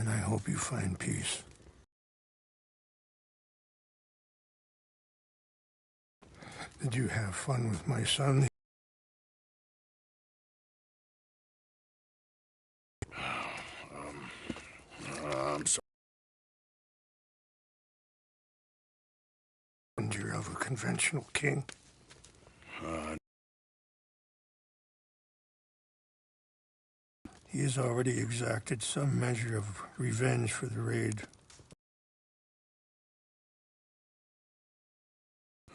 and I hope you find peace. Did you have fun with my son? I'm sorry. You're of a conventional king? He has already exacted some measure of revenge for the raid.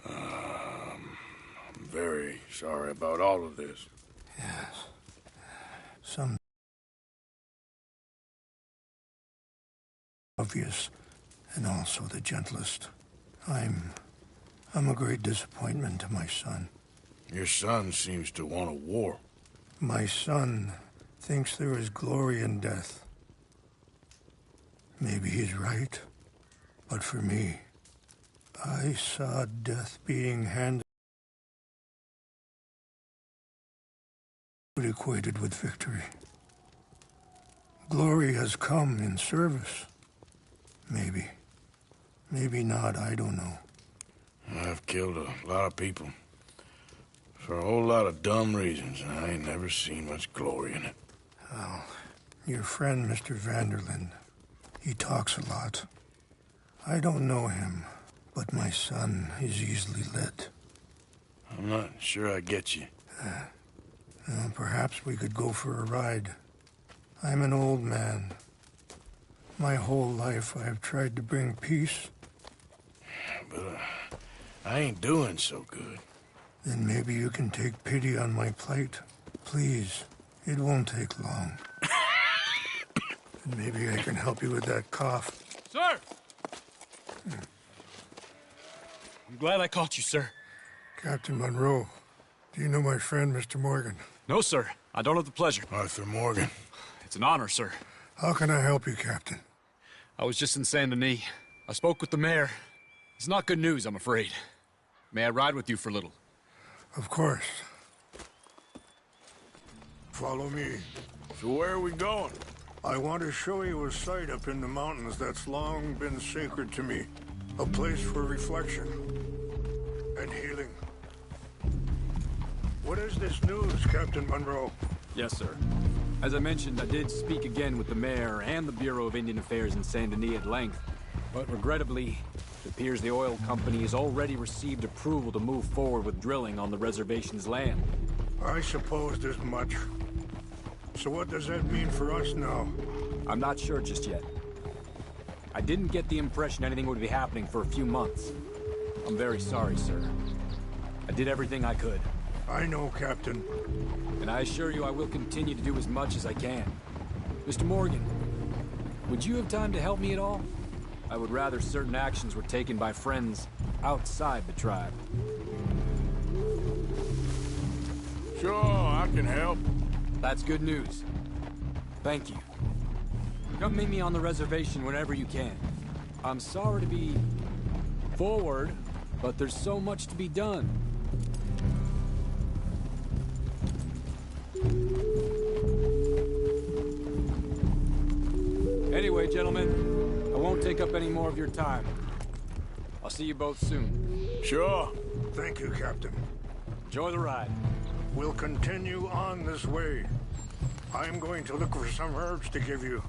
I'm very sorry about all of this. Yes. Some obvious, and also the gentlest. I'm a great disappointment to my son. Your son seems to want a war. My son thinks there is glory in death. Maybe he's right, but for me, I saw death being handed equated with victory. Glory has come in service. Maybe. Maybe not, I don't know. I've killed a lot of people. For a whole lot of dumb reasons, and I ain't never seen much glory in it. Well, your friend, Mr. Vanderlyn, he talks a lot. I don't know him, but my son is easily led. I'm not sure I get you. Well, perhaps we could go for a ride. I'm an old man. My whole life I have tried to bring peace. But I ain't doing so good. Then maybe you can take pity on my plight. Please, it won't take long. And maybe I can help you with that cough. Sir! I'm glad I caught you, sir. Captain Monroe, do you know my friend, Mr. Morgan? No, sir. I don't have the pleasure. Arthur Morgan. It's an honor, sir. How can I help you, Captain? I was just in Saint Denis. I spoke with the mayor. It's not good news, I'm afraid. May I ride with you for a little? Of course. Follow me. So where are we going? I want to show you a site up in the mountains that's long been sacred to me. A place for reflection and healing. What is this news, Captain Monroe? Yes, sir. As I mentioned, I did speak again with the mayor and the Bureau of Indian Affairs in Saint Denis at length. But regrettably, it appears the oil company has already received approval to move forward with drilling on the reservation's land. I supposed as much. So what does that mean for us now? I'm not sure just yet. I didn't get the impression anything would be happening for a few months. I'm very sorry, sir. I did everything I could. I know, Captain. And I assure you I will continue to do as much as I can. Mr. Morgan, would you have time to help me at all? I would rather certain actions were taken by friends outside the tribe. Sure, I can help. That's good news. Thank you. Come meet me on the reservation whenever you can. I'm sorry to be forward, but there's so much to be done. Anyway, gentlemen, I won't take up any more of your time. I'll see you both soon. Sure. Thank you, Captain. Enjoy the ride. We'll continue on this way. I'm going to look for some herbs to give you.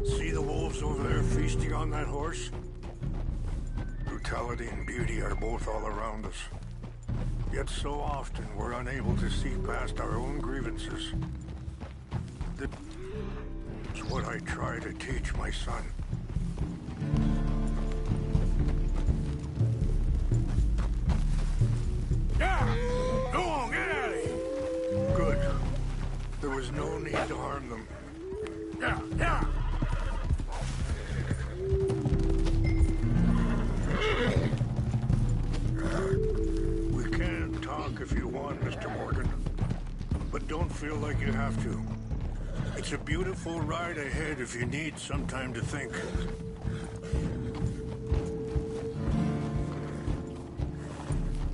See the wolves over there feasting on that horse? Brutality and beauty are both all around us. Yet so often we're unable to see past our own grievances. That's what I try to teach my son. Yeah! Go on, get out of here! Good. There was no need to harm them. Yeah, yeah! We can talk if you want, Mr. Morgan. But don't feel like you have to. It's a beautiful ride ahead if you need some time to think.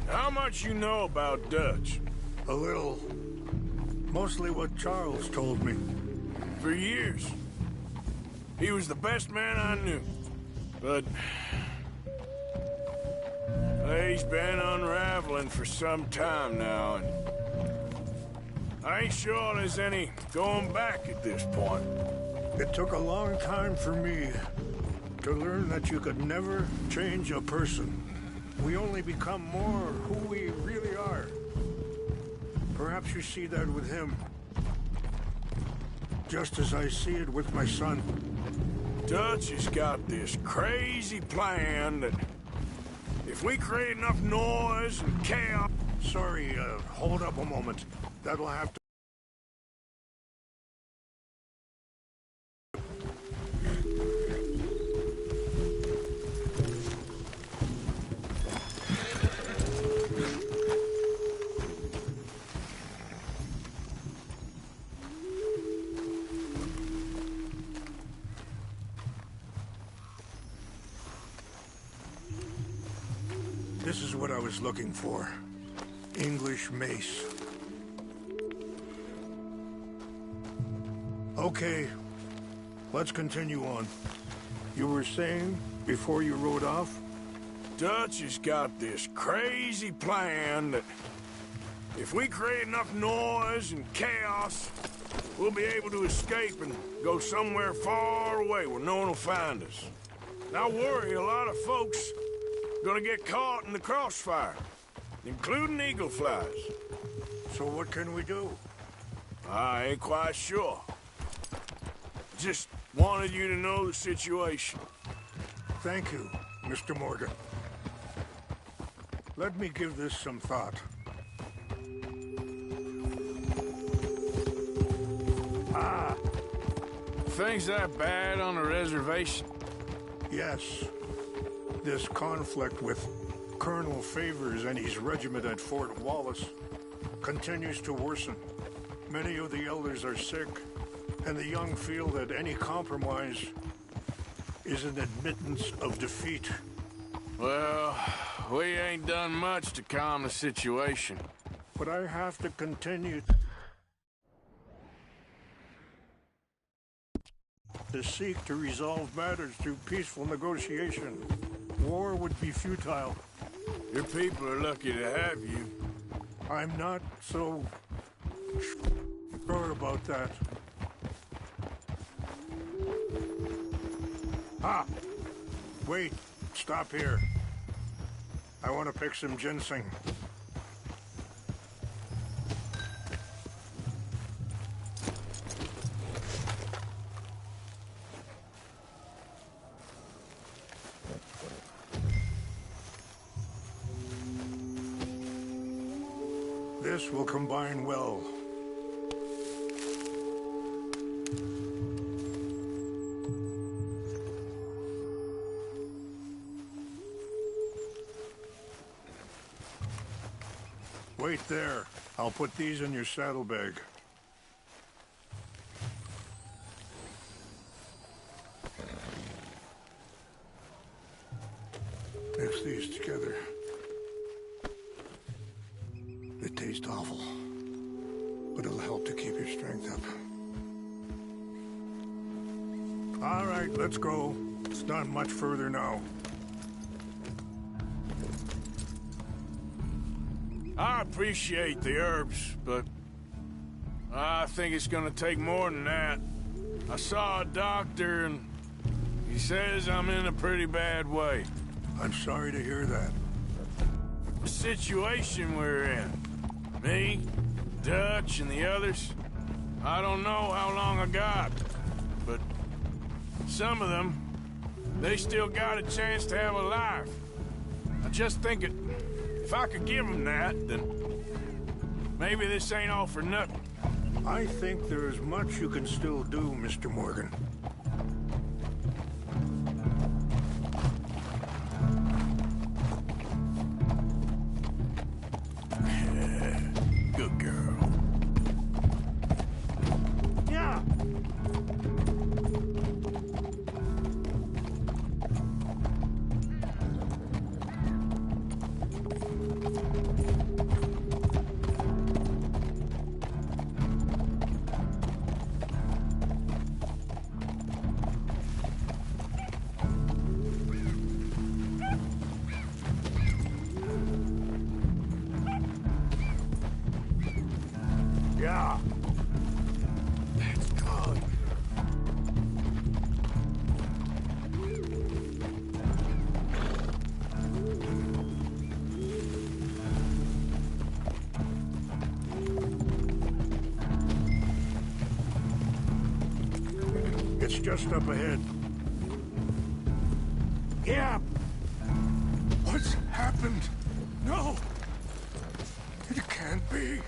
How much you know about Dutch? A little. Mostly what Charles told me. For years. He was the best man I knew. But... he's been unraveling for some time now, and... I ain't sure there's any going back at this point. It took a long time for me to learn that you could never change a person. We only become more who we really are. Perhaps you see that with him. Just as I see it with my son. Dutch has got this crazy plan that if we create enough noise and chaos... Sorry, hold up a moment. That'll have to... This is what I was looking for. English mace. Okay, let's continue on. You were saying before you rode off? Dutch has got this crazy plan that if we create enough noise and chaos, we'll be able to escape and go somewhere far away where no one will find us. And I worry a lot of folks gonna get caught in the crossfire, including eagle flies. So what can we do? I ain't quite sure. Just wanted you to know the situation. Thank you, Mr. Morgan. Let me give this some thought. Things that bad on the reservation? Yes. This conflict with Colonel Favors and his regiment at Fort Wallace continues to worsen. Many of the elders are sick, and the young feel that any compromise is an admittance of defeat. Well, we ain't done much to calm the situation. But I have to continue to seek to resolve matters through peaceful negotiation. War would be futile. Your people are lucky to have you. I'm not so sure about that. Ah! Wait, stop here. I want to pick some ginseng. This will combine well. Wait there. I'll put these in your saddlebag. Mix these together. They taste awful, but it'll help to keep your strength up. All right, let's go. It's not much further now. I appreciate the herbs, but I think it's gonna take more than that. I saw a doctor and he says I'm in a pretty bad way. I'm sorry to hear that. The situation we're in, me, Dutch, and the others, I don't know how long I got, but some of them, they still got a chance to have a life. I just think if I could give them that, then maybe this ain't all for nothing. I think there's much you can still do, Mr. Morgan. Good girl. Yeah, Yeah. It's gone. It's just up ahead. Yeah. What's happened? No. It can't be.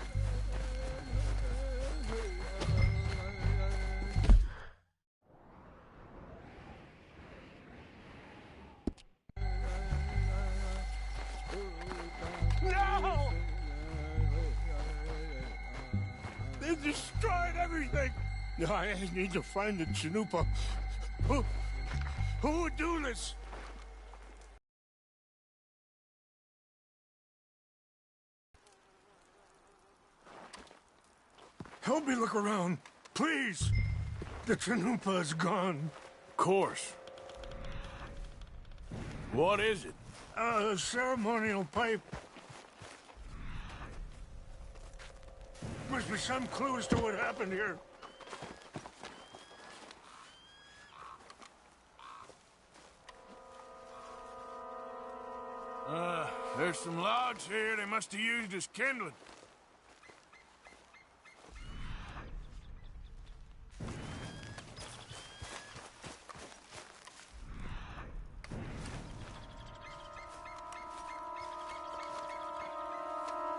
No! They destroyed everything! I need to find the Chanupa. Who would do this? Help me look around, please. The Chanupa is gone. Of course. What is it? A ceremonial pipe. Must be some clue as to what happened here. There's some logs here they must have used as kindling.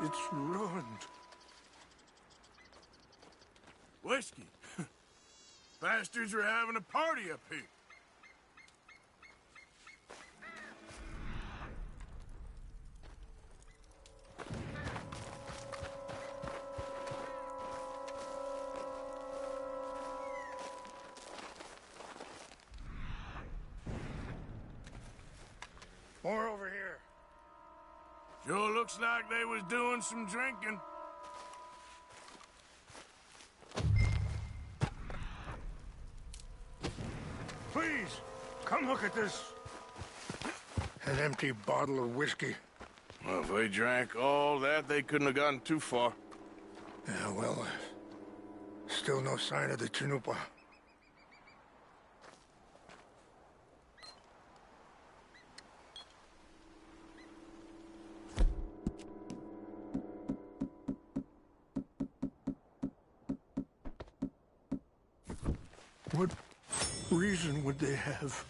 It's ruined. Whiskey. Bastards are having a party up here. More over here. Sure looks like they was doing some drinking. Please, come look at this. An empty bottle of whiskey. Well, if they drank all that, they couldn't have gotten too far. Yeah, well, still no sign of the Chanupa. What reason would they have?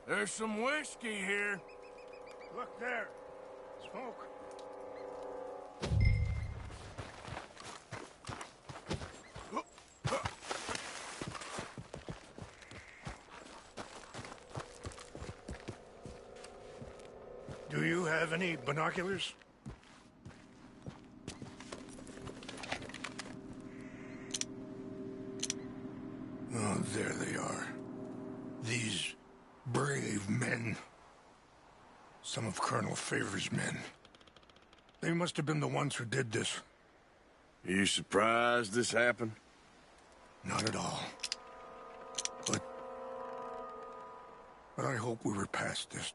There's some whiskey here. Look there. Smoke. Do you have any binoculars? Oh, there they are. These brave men. Some of Colonel Favor's men. They must have been the ones who did this. You surprised this happened? Not at all. But I hope we were past this.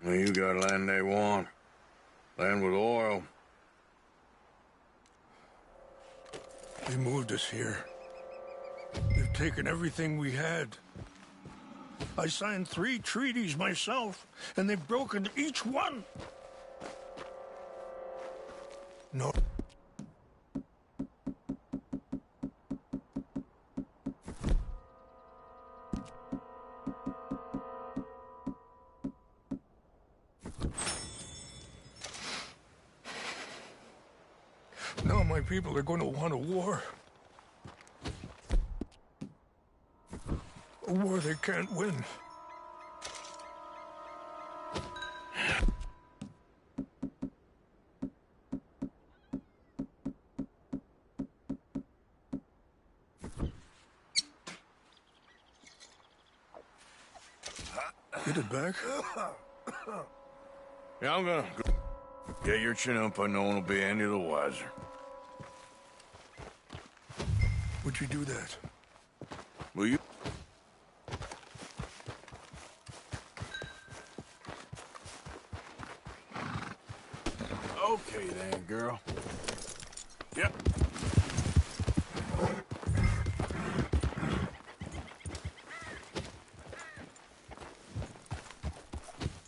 Well, you got land they want. Land with oil. They moved us here. They've taken everything we had. I signed 3 treaties myself, and they've broken each one. No. Now my people are going to want a war. A war they can't win. Get it back? Yeah, I'm gonna go get your Chanupa. No one will be any the wiser. Would you do that? Will you? Okay then, girl. Yep.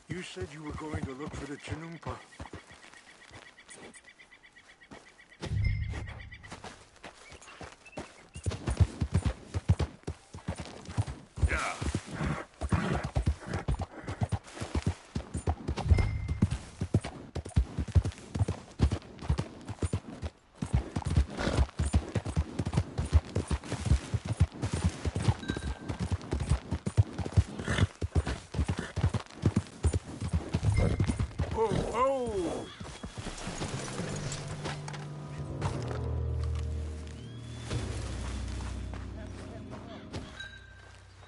You said you were going to look for the Chinumpa. Yeah. Oh, oh!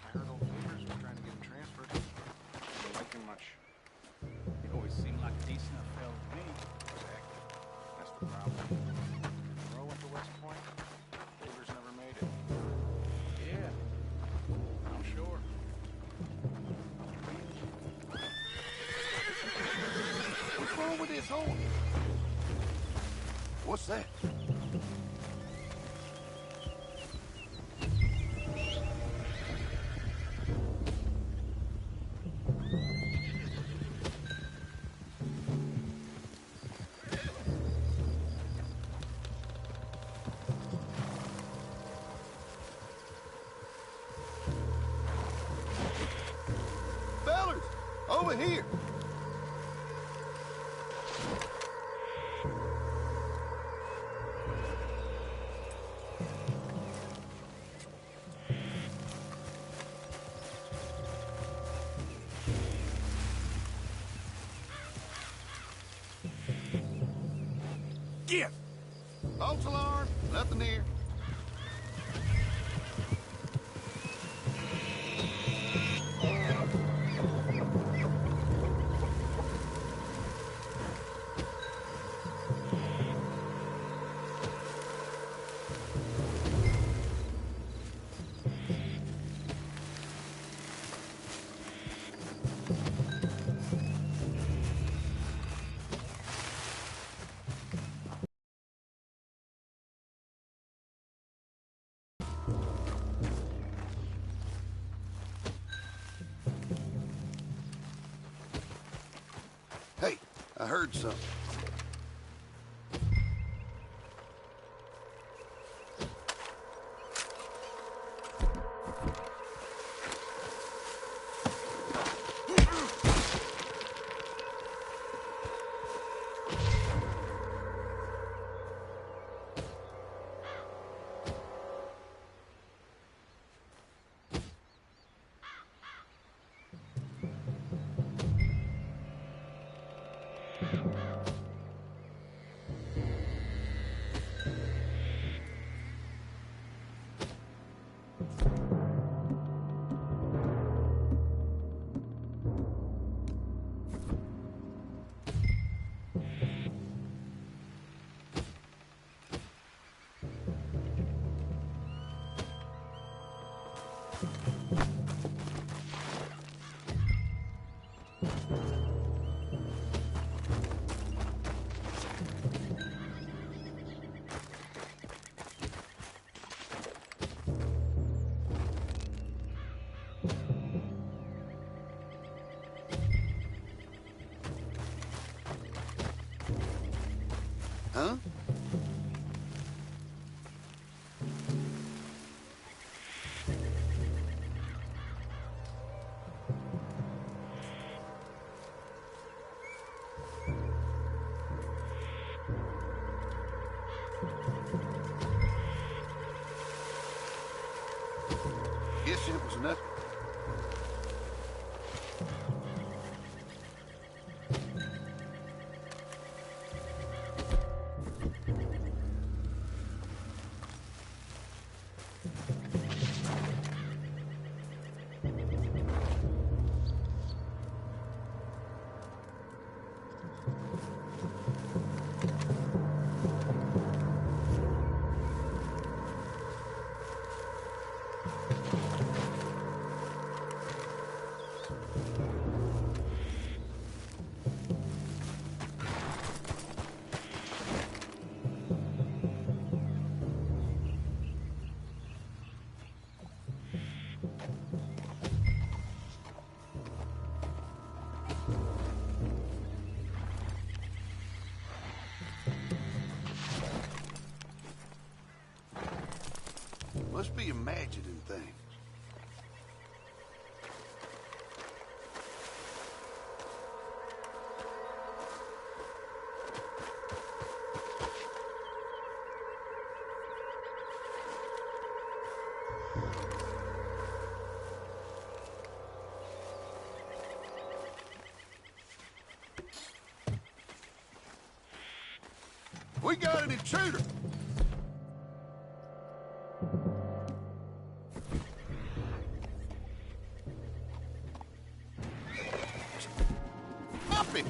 I heard old neighbors were trying to get him transferred. Didn't like him much. He always seemed like a decent enough fellow to me. Exactly. That's the problem. Roe went to West Point. Neighbors never made it. Yeah. I'm sure. What's wrong with this horn? What's that? Fellas, over here. Get! False alarm. Nothing here. Hey, I heard something. Huh? Guess it was nothing. Must be imagining things. We got an intruder! Stop it!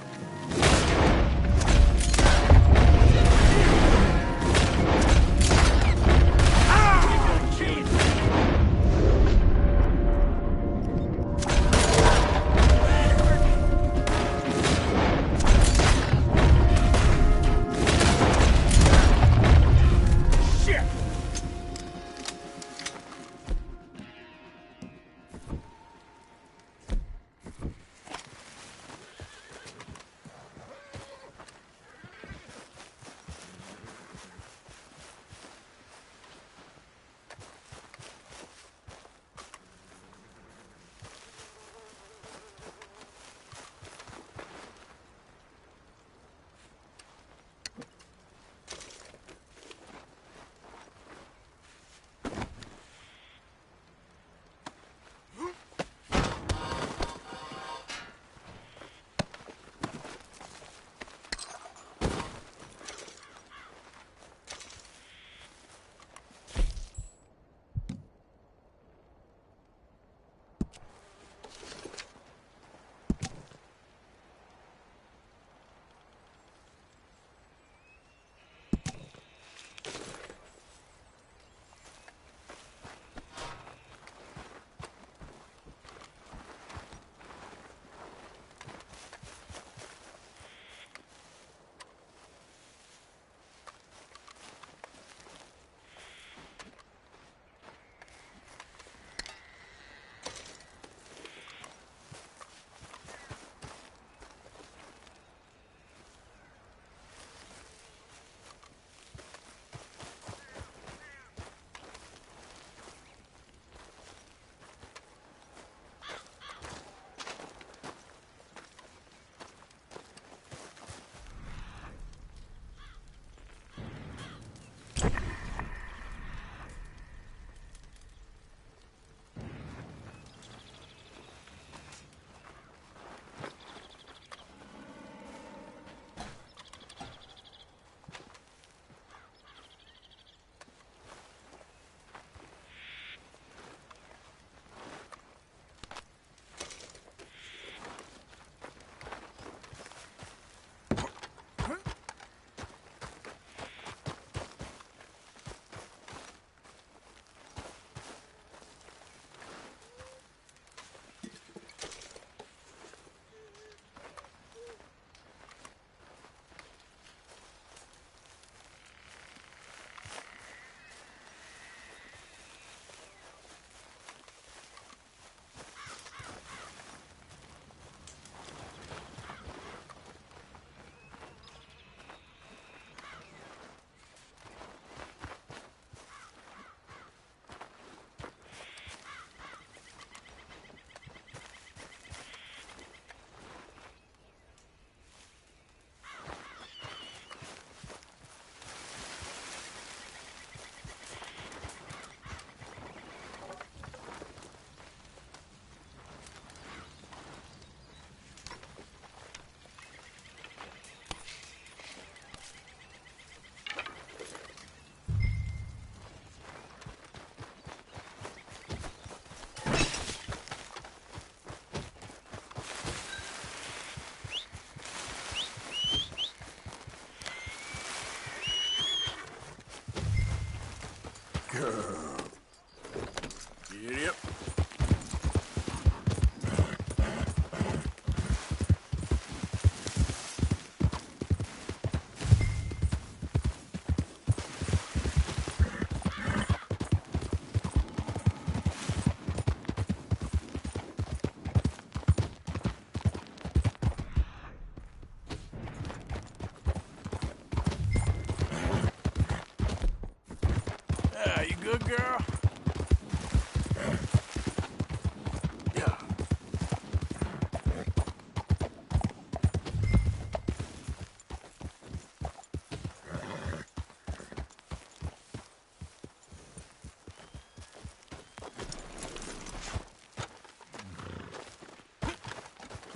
Yep. You good, girl?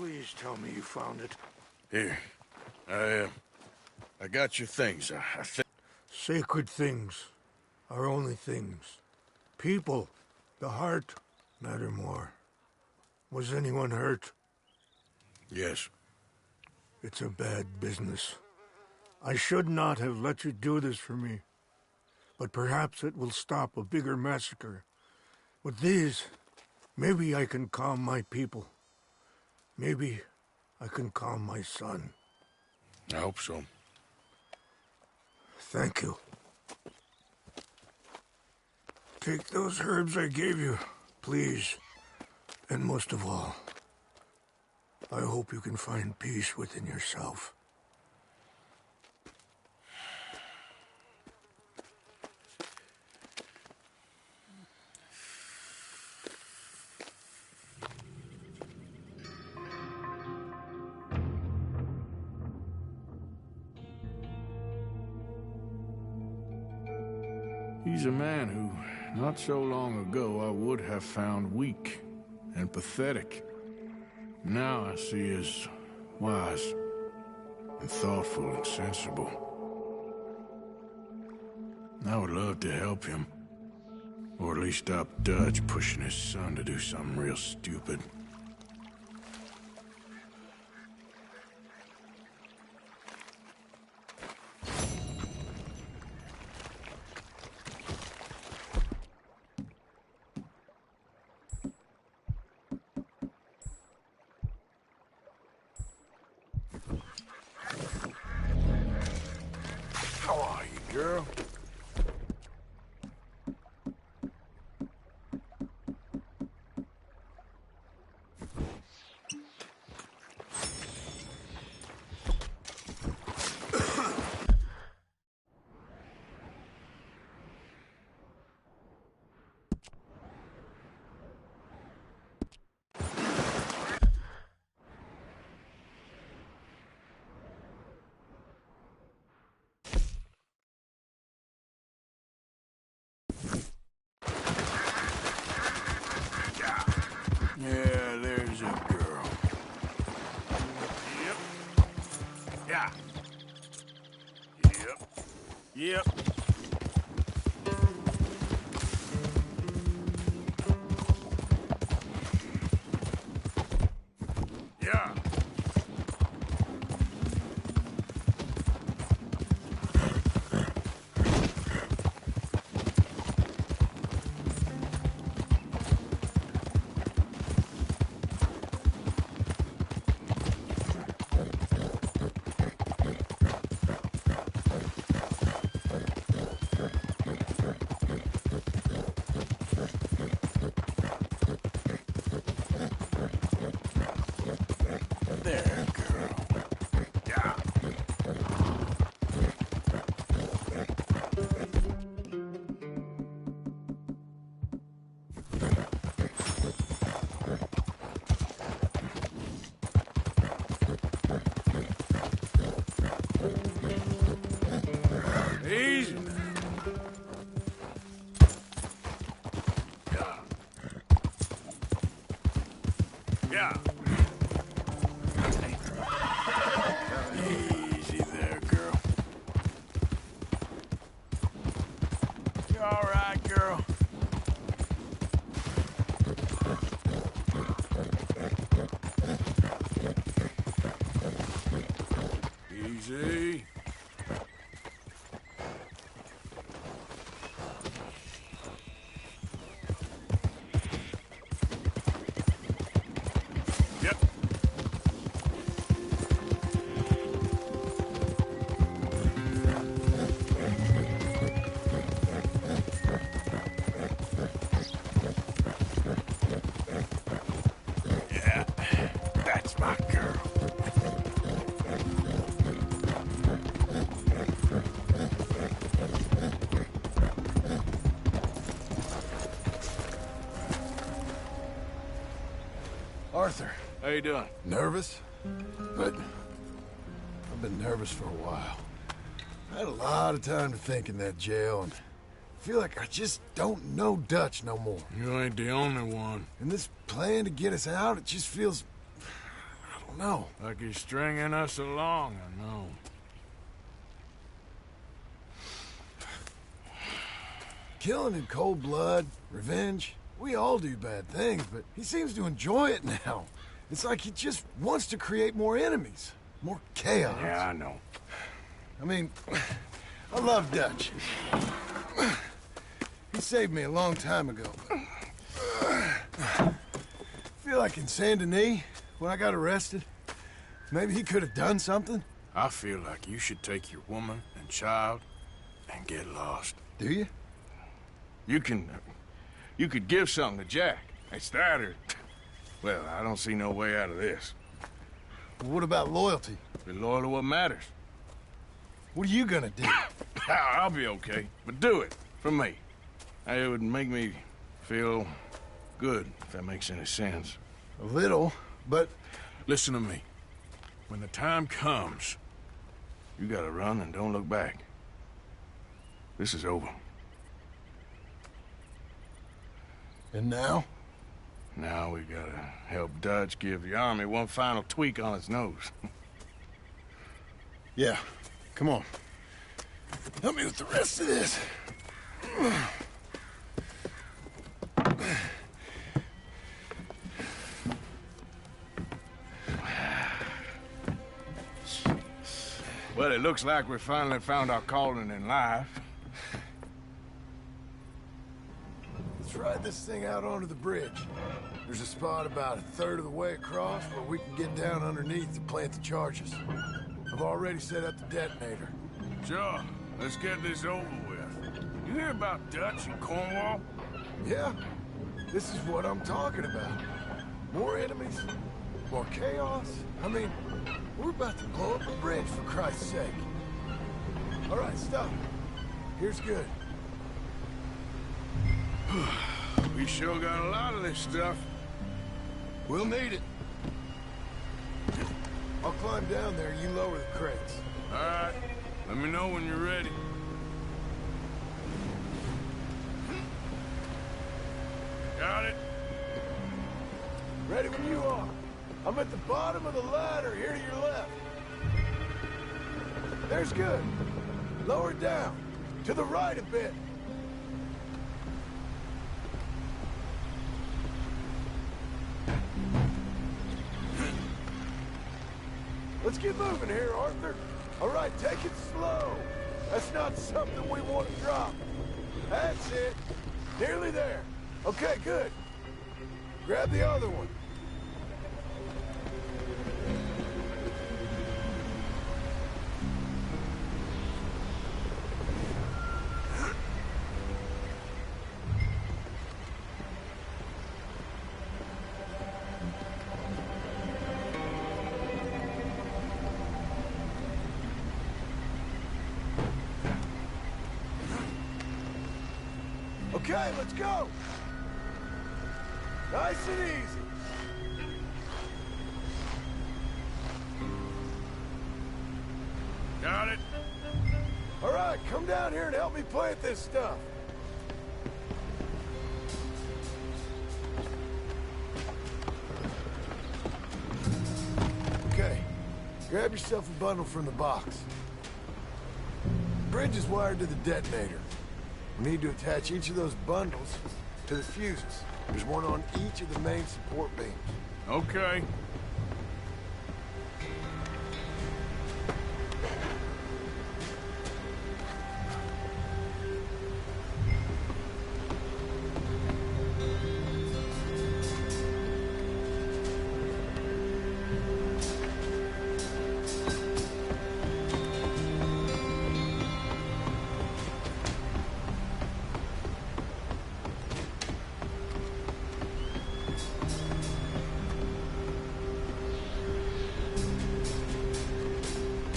Please tell me you found it. Here. I got your things. I think... Sacred things are only things. People, the heart, matter more. Was anyone hurt? Yes. It's a bad business. I should not have let you do this for me. But perhaps it will stop a bigger massacre. With these, maybe I can calm my people. Maybe I can calm my son. I hope so. Thank you. Take those herbs I gave you, please. And most of all, I hope you can find peace within yourself. He's a man who, not so long ago, I would have found weak and pathetic. Now I see as wise and thoughtful and sensible. I would love to help him. Or at least stop Dutch pushing his son to do something real stupid. How are you, girl? Yeah, there's a girl. Yep. Yeah. Yep. Yep. Yeah. There, girl. Yeah. Easy now. Yeah. Yeah. Easy there, girl. You all right, girl? Easy. Yep. Yeah, that's my girl. Arthur, How you doing? nervous? But I've been nervous for a while. I had a lot of time to think in that jail, and I feel like I just don't know Dutch no more. You ain't the only one. And this plan to get us out, it just feels... I don't know. Like he's stringing us along, I know. Killing in cold blood, revenge. We all do bad things, but he seems to enjoy it now. It's like he just wants to create more enemies, more chaos. Yeah, I know. I mean, I love Dutch. He saved me a long time ago. I feel like in Saint Denis, when I got arrested, maybe he could have done something. I feel like you should take your woman and child and get lost. Do you? You could give something to Jack. It's that or... Well, I don't see no way out of this. What about loyalty? Be loyal to what matters. What are you gonna do? I'll be okay, but do it, for me. It would make me feel good, if that makes any sense. A little, but... Listen to me. When the time comes, you gotta run and don't look back. This is over. And now? Now we gotta help Dutch give the army one final tweak on its nose. Yeah, come on. Help me with the rest of this. Well, it looks like we finally found our calling in life. Let's ride this thing out onto the bridge. There's a spot about a third of the way across where we can get down underneath to plant the charges. I've already set up the detonator. Sure, let's get this over with. You hear about Dutch and Cornwall? Yeah, this is what I'm talking about. More enemies, more chaos. I mean, we're about to blow up a bridge, for Christ's sake. All right, stop. Here's good. We sure got a lot of this stuff. We'll need it. I'll climb down there, you lower the crates. All right, let me know when you're ready. Got it? Ready when you are. I'm at the bottom of the ladder, here to your left. There's good. Lower it down. To the right a bit. Let's get moving here, Arthur. All right, take it slow. That's not something we want to drop. That's it. Nearly there. Okay, good. Grab the other one. Okay, let's go. Nice and easy. Got it? All right, come down here and help me plant this stuff. Okay, grab yourself a bundle from the box. Bridge is wired to the detonator. We need to attach each of those bundles to the fuses. There's one on each of the main support beams. Okay.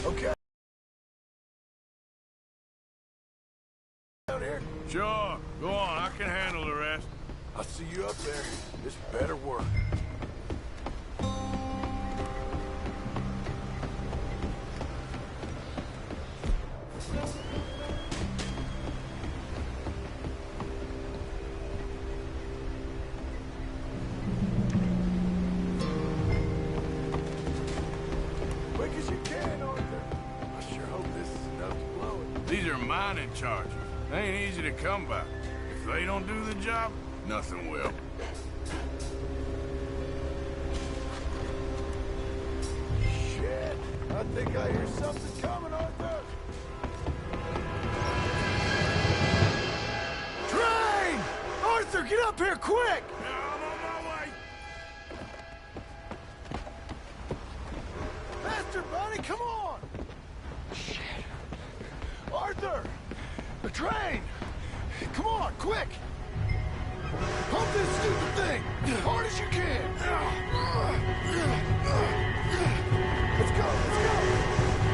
Okay. Down here. Sure. Go on. I can handle the rest. I'll see you up there. This better work. in charge. They ain't easy to come by. If they don't do the job, nothing will. Shit! I think I hear something coming, Arthur! Train! Arthur, get up here, quick! I'm on my way. Faster, buddy, come on! Shit! Arthur! The train! Come on, quick! Pump this stupid thing! As hard as you can! Let's go, let's go!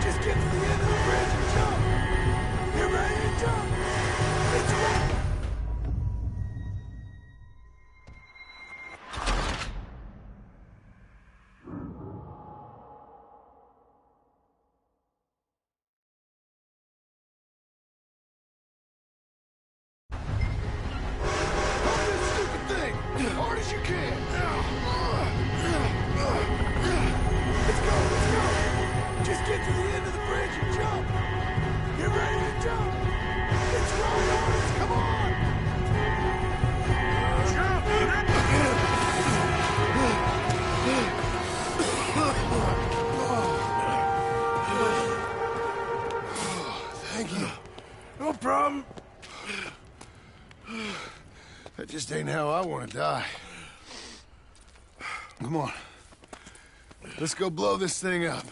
Just get to the end of the bridge and jump! Get ready to jump! It's right! Pump this stupid thing! As hard as you can! Let's go, let's go! Just get to the end of the bridge and jump! Get ready to jump! It's right, Arts! Come on! Thank you. No problem. That just ain't how I want to die. Come on. Let's go blow this thing up.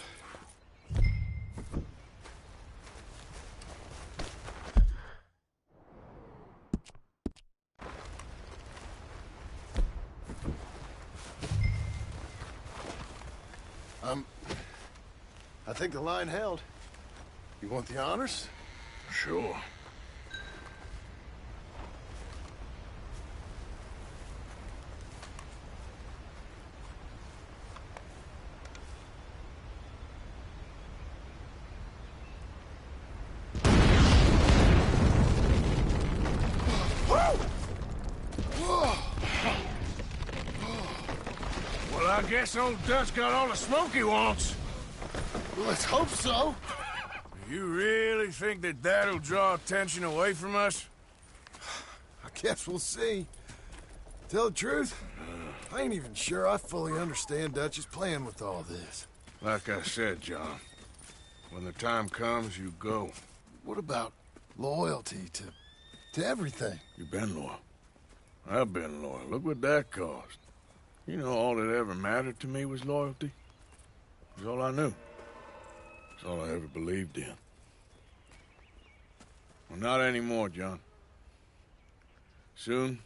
I think the line held. You want the honors? Sure. Well, I guess old Dutch got all the smoke he wants. Well, let's hope so. You really think that that'll draw attention away from us? I guess we'll see. Tell the truth, I ain't even sure I fully understand Dutch's plan with all this. Like I said, John, when the time comes, you go. What about loyalty to everything? You've been loyal. I've been loyal. Look what that cost. You know, all that ever mattered to me was loyalty. It was all I knew. It's all I ever believed in. Well, not anymore, John. Soon,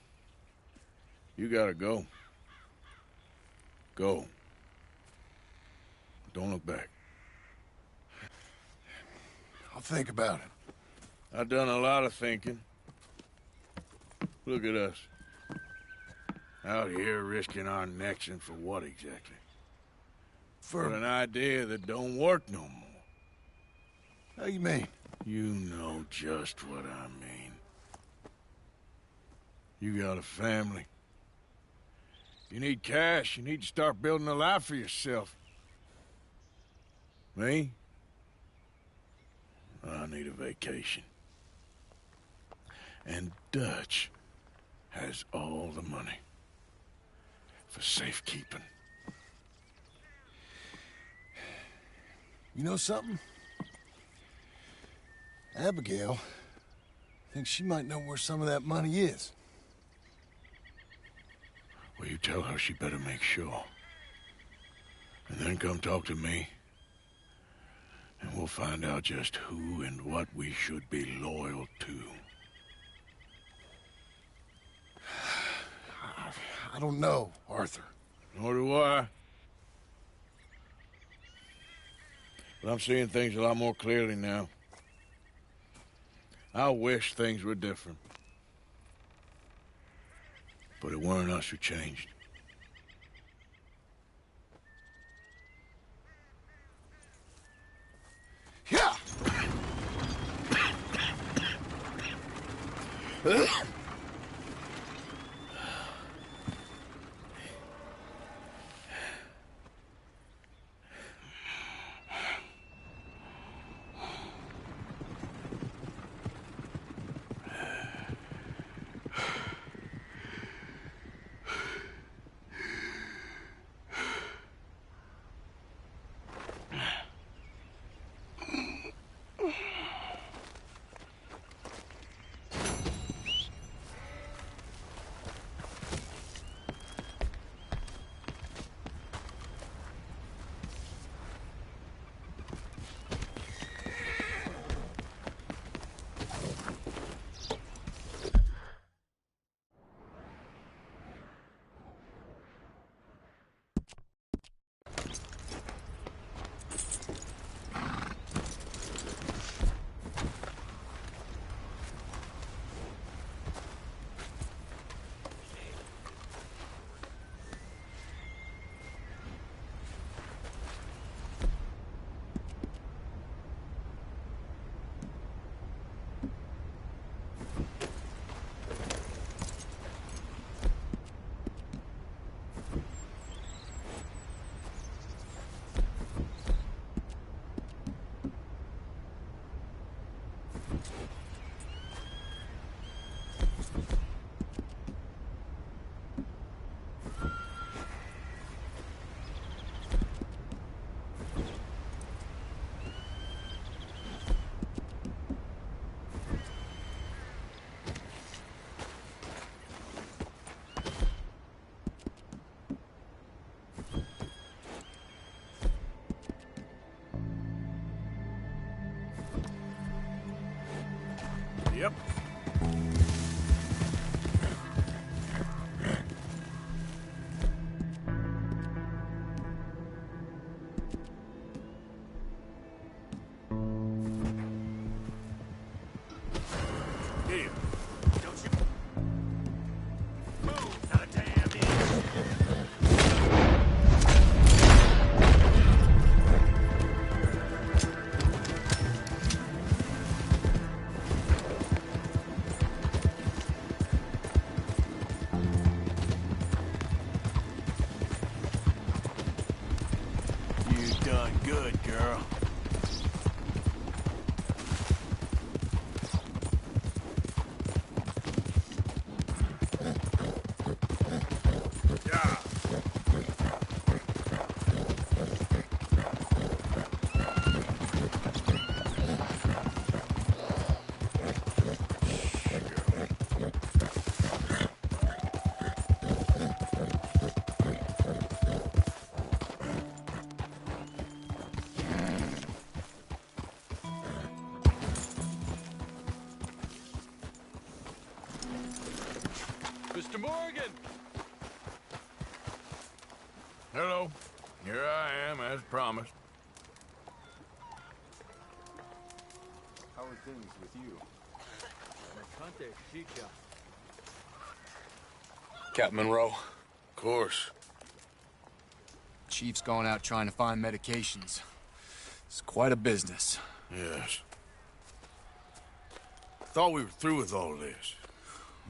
you gotta go. Go. Don't look back. I'll think about it. I've done a lot of thinking. Look at us. Out here risking our necks, and for what exactly? For an idea that don't work no more. How you mean? You know just what I mean. You got a family. You need cash. You need to start building a life for yourself. Me? I need a vacation. And Dutch has all the money for safekeeping. You know something? Abigail thinks she might know where some of that money is. Well, you tell her she better make sure. And then come talk to me. And we'll find out just who and what we should be loyal to. I don't know, Arthur. Nor do I. But I'm seeing things a lot more clearly now. I wish things were different. But it weren't us who changed. Yeah! good, girl. Yeah. Mr. Morgan! Hello. Here I am, as promised. How are things with you? Captain Monroe. Of course. Chief's going out trying to find medications. It's quite a business. Yes. Thought we were through with all this.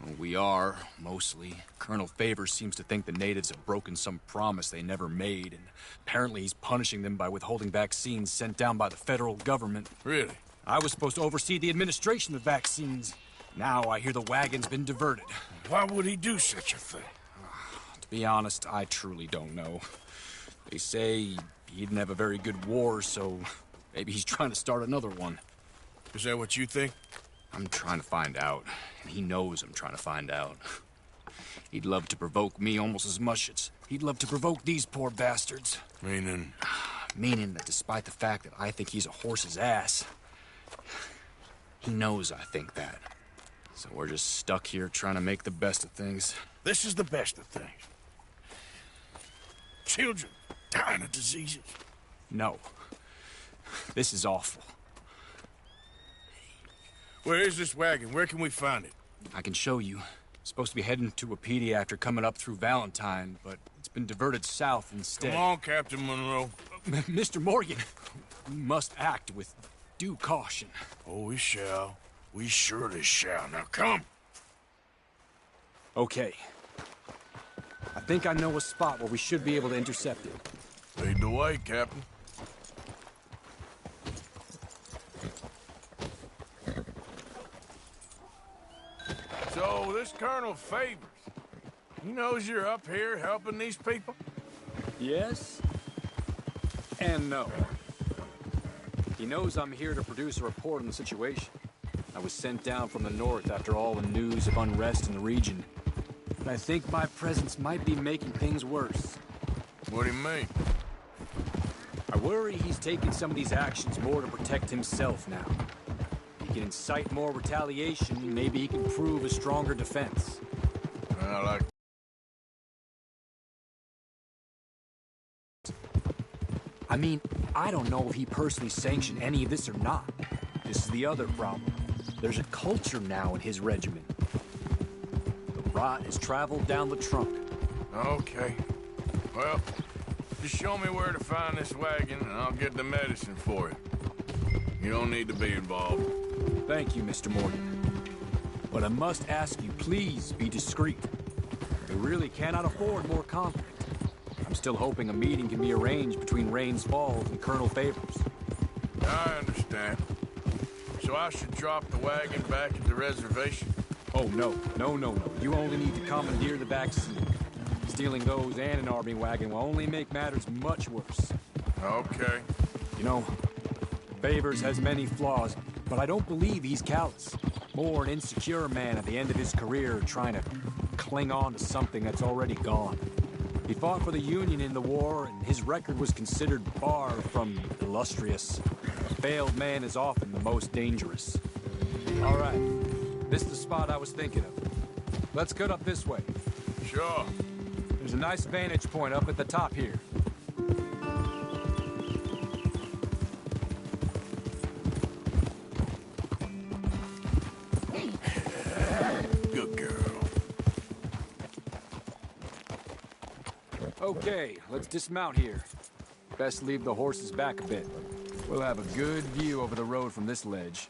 Well, we are, mostly. Colonel Favors seems to think the natives have broken some promise they never made, and apparently he's punishing them by withholding vaccines sent down by the federal government. Really? I was supposed to oversee the administration of vaccines. Now I hear the wagon's been diverted. Why would he do such a thing? To be honest, I truly don't know. They say he didn't have a very good war, so maybe he's trying to start another one. Is that what you think? I'm trying to find out, and he knows I'm trying to find out. He'd love to provoke me almost as much as he'd love to provoke these poor bastards. Meaning? Meaning that despite the fact that I think he's a horse's ass, he knows I think that. So we're just stuck here trying to make the best of things. This is the best of things. Children dying of diseases. No. This is awful. Where is this wagon? Where can we find it? I can show you. Supposed to be heading to Wapiti after coming up through Valentine, but it's been diverted south instead. Come on, Captain Monroe. Mr. Morgan, we must act with due caution. Oh, we shall. We surely shall. Now, come. Okay. I think I know a spot where we should be able to intercept it. Lead the way, Captain. So, this Colonel Favors, he knows you're up here helping these people? Yes and no. He knows I'm here to produce a report on the situation. I was sent down from the north after all the news of unrest in the region. But I think my presence might be making things worse. What do you mean? I worry he's taking some of these actions more to protect himself now. He can incite more retaliation, maybe he can prove a stronger defense. I like... I mean, I don't know if he personally sanctioned any of this or not. This is the other problem. There's a culture now in his regiment. The rot has traveled down the trunk. Okay. Well, just show me where to find this wagon, and I'll get the medicine for you. You don't need to be involved. Thank you, Mr. Morgan. But I must ask you, please be discreet. We really cannot afford more conflict. I'm still hoping a meeting can be arranged between Rains Falls and Colonel Favors. I understand. So I should drop the wagon back at the reservation? Oh, no. No. You only need to commandeer the vaccine. Stealing those and an army wagon will only make matters much worse. Okay. You know, Favors has many flaws, but I don't believe he's callous. More an insecure man at the end of his career trying to cling on to something that's already gone. He fought for the Union in the war, and his record was considered far from illustrious. A failed man is often the most dangerous. All right, this is the spot I was thinking of. Let's cut up this way. Sure. There's a nice vantage point up at the top here. Good girl. Okay, let's dismount here. Best leave the horses back a bit. We'll have a good view over the road from this ledge.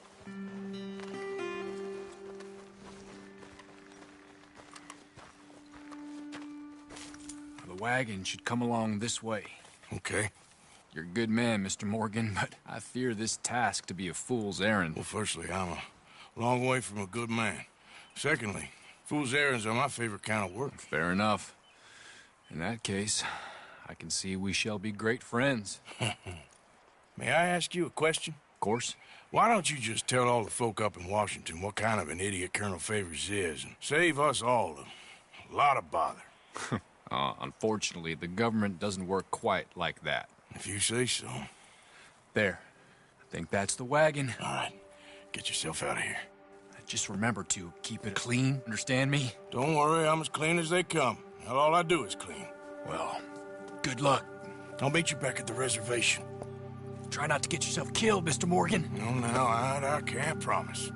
The wagon should come along this way. Okay. You're a good man, Mr. Morgan, but I fear this task to be a fool's errand. Well, firstly, I'm a long way from a good man. Secondly, fool's errands are my favorite kind of work. Fair enough. In that case, I can see we shall be great friends. May I ask you a question? Of course. Why don't you just tell all the folk up in Washington what kind of an idiot Colonel Favors is and save us all a lot of bother? Unfortunately, the government doesn't work quite like that. If you say so. There. I think that's the wagon. All right. Get yourself out of here. Just remember to keep it clean, understand me? Don't worry, I'm as clean as they come. Now all I do is clean. Well, good luck. I'll meet you back at the reservation. Try not to get yourself killed, Mr. Morgan. No, now, I can't promise.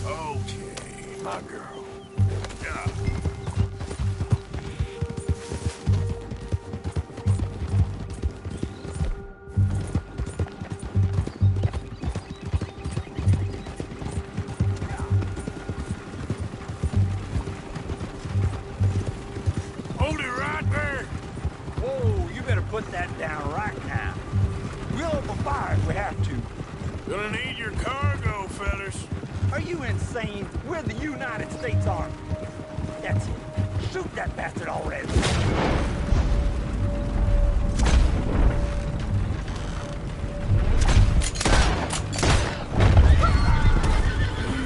Okay, my girl. Yeah. Hold it right there. Whoa, you better put that down right now. We'll open fire if we have to. Gonna need your cargo, fellas. Are you insane? We're the United States Army. That's it. Shoot that bastard already.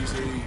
Easy.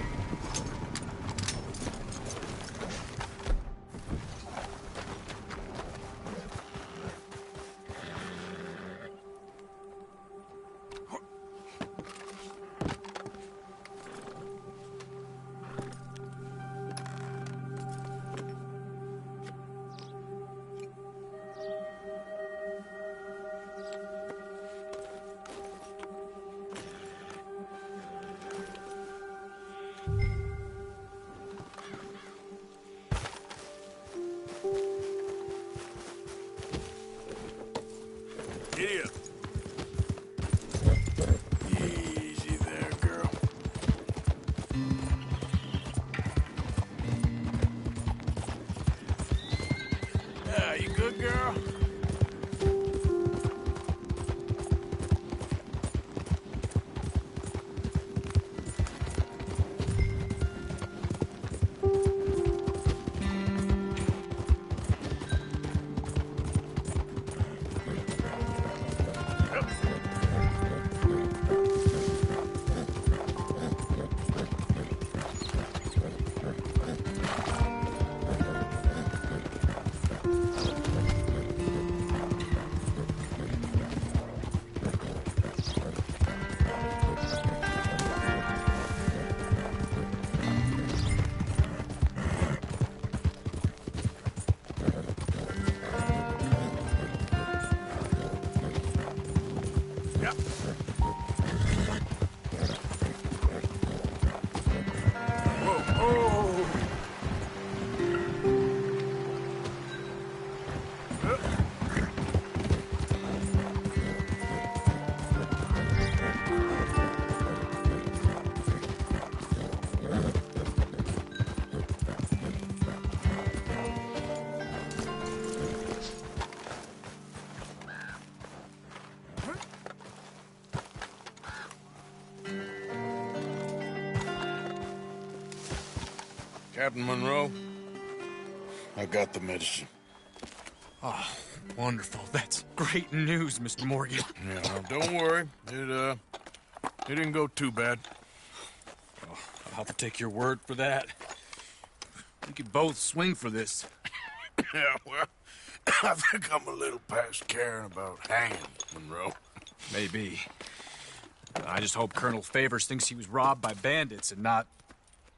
Giddy up. Easy there, girl. You good, girl? Yep. Whoa, oh. Captain Monroe, I got the medicine. Oh, wonderful. That's great news, Mr. Morgan. Yeah, well, don't worry. It didn't go too bad. Oh, I'll have to take your word for that. We could both swing for this. Yeah, well, I think I'm a little past caring about hanging, Monroe. Maybe. I just hope Colonel Favors thinks he was robbed by bandits and not...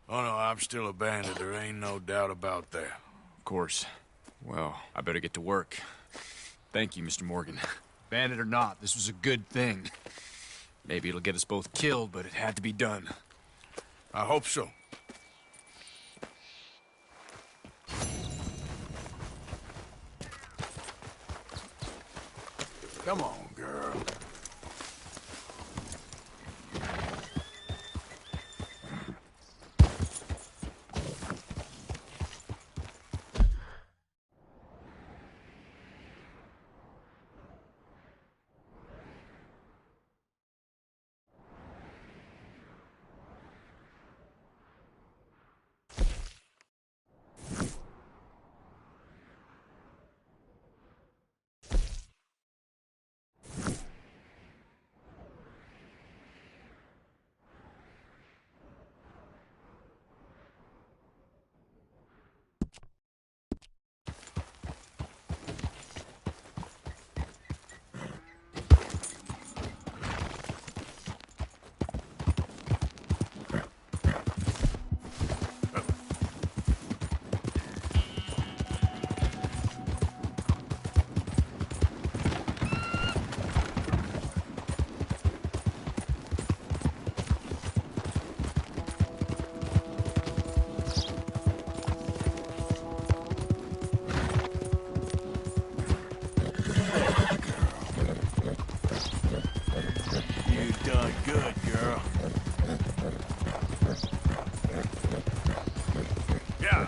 Oh, no, I'm still a bandit. There ain't no doubt about that. Of course. Well, I better get to work. Thank you, Mr. Morgan. Bandit or not, this was a good thing. Maybe it'll get us both killed, but it had to be done. I hope so. Come on, girl. You done good, girl. Yeah.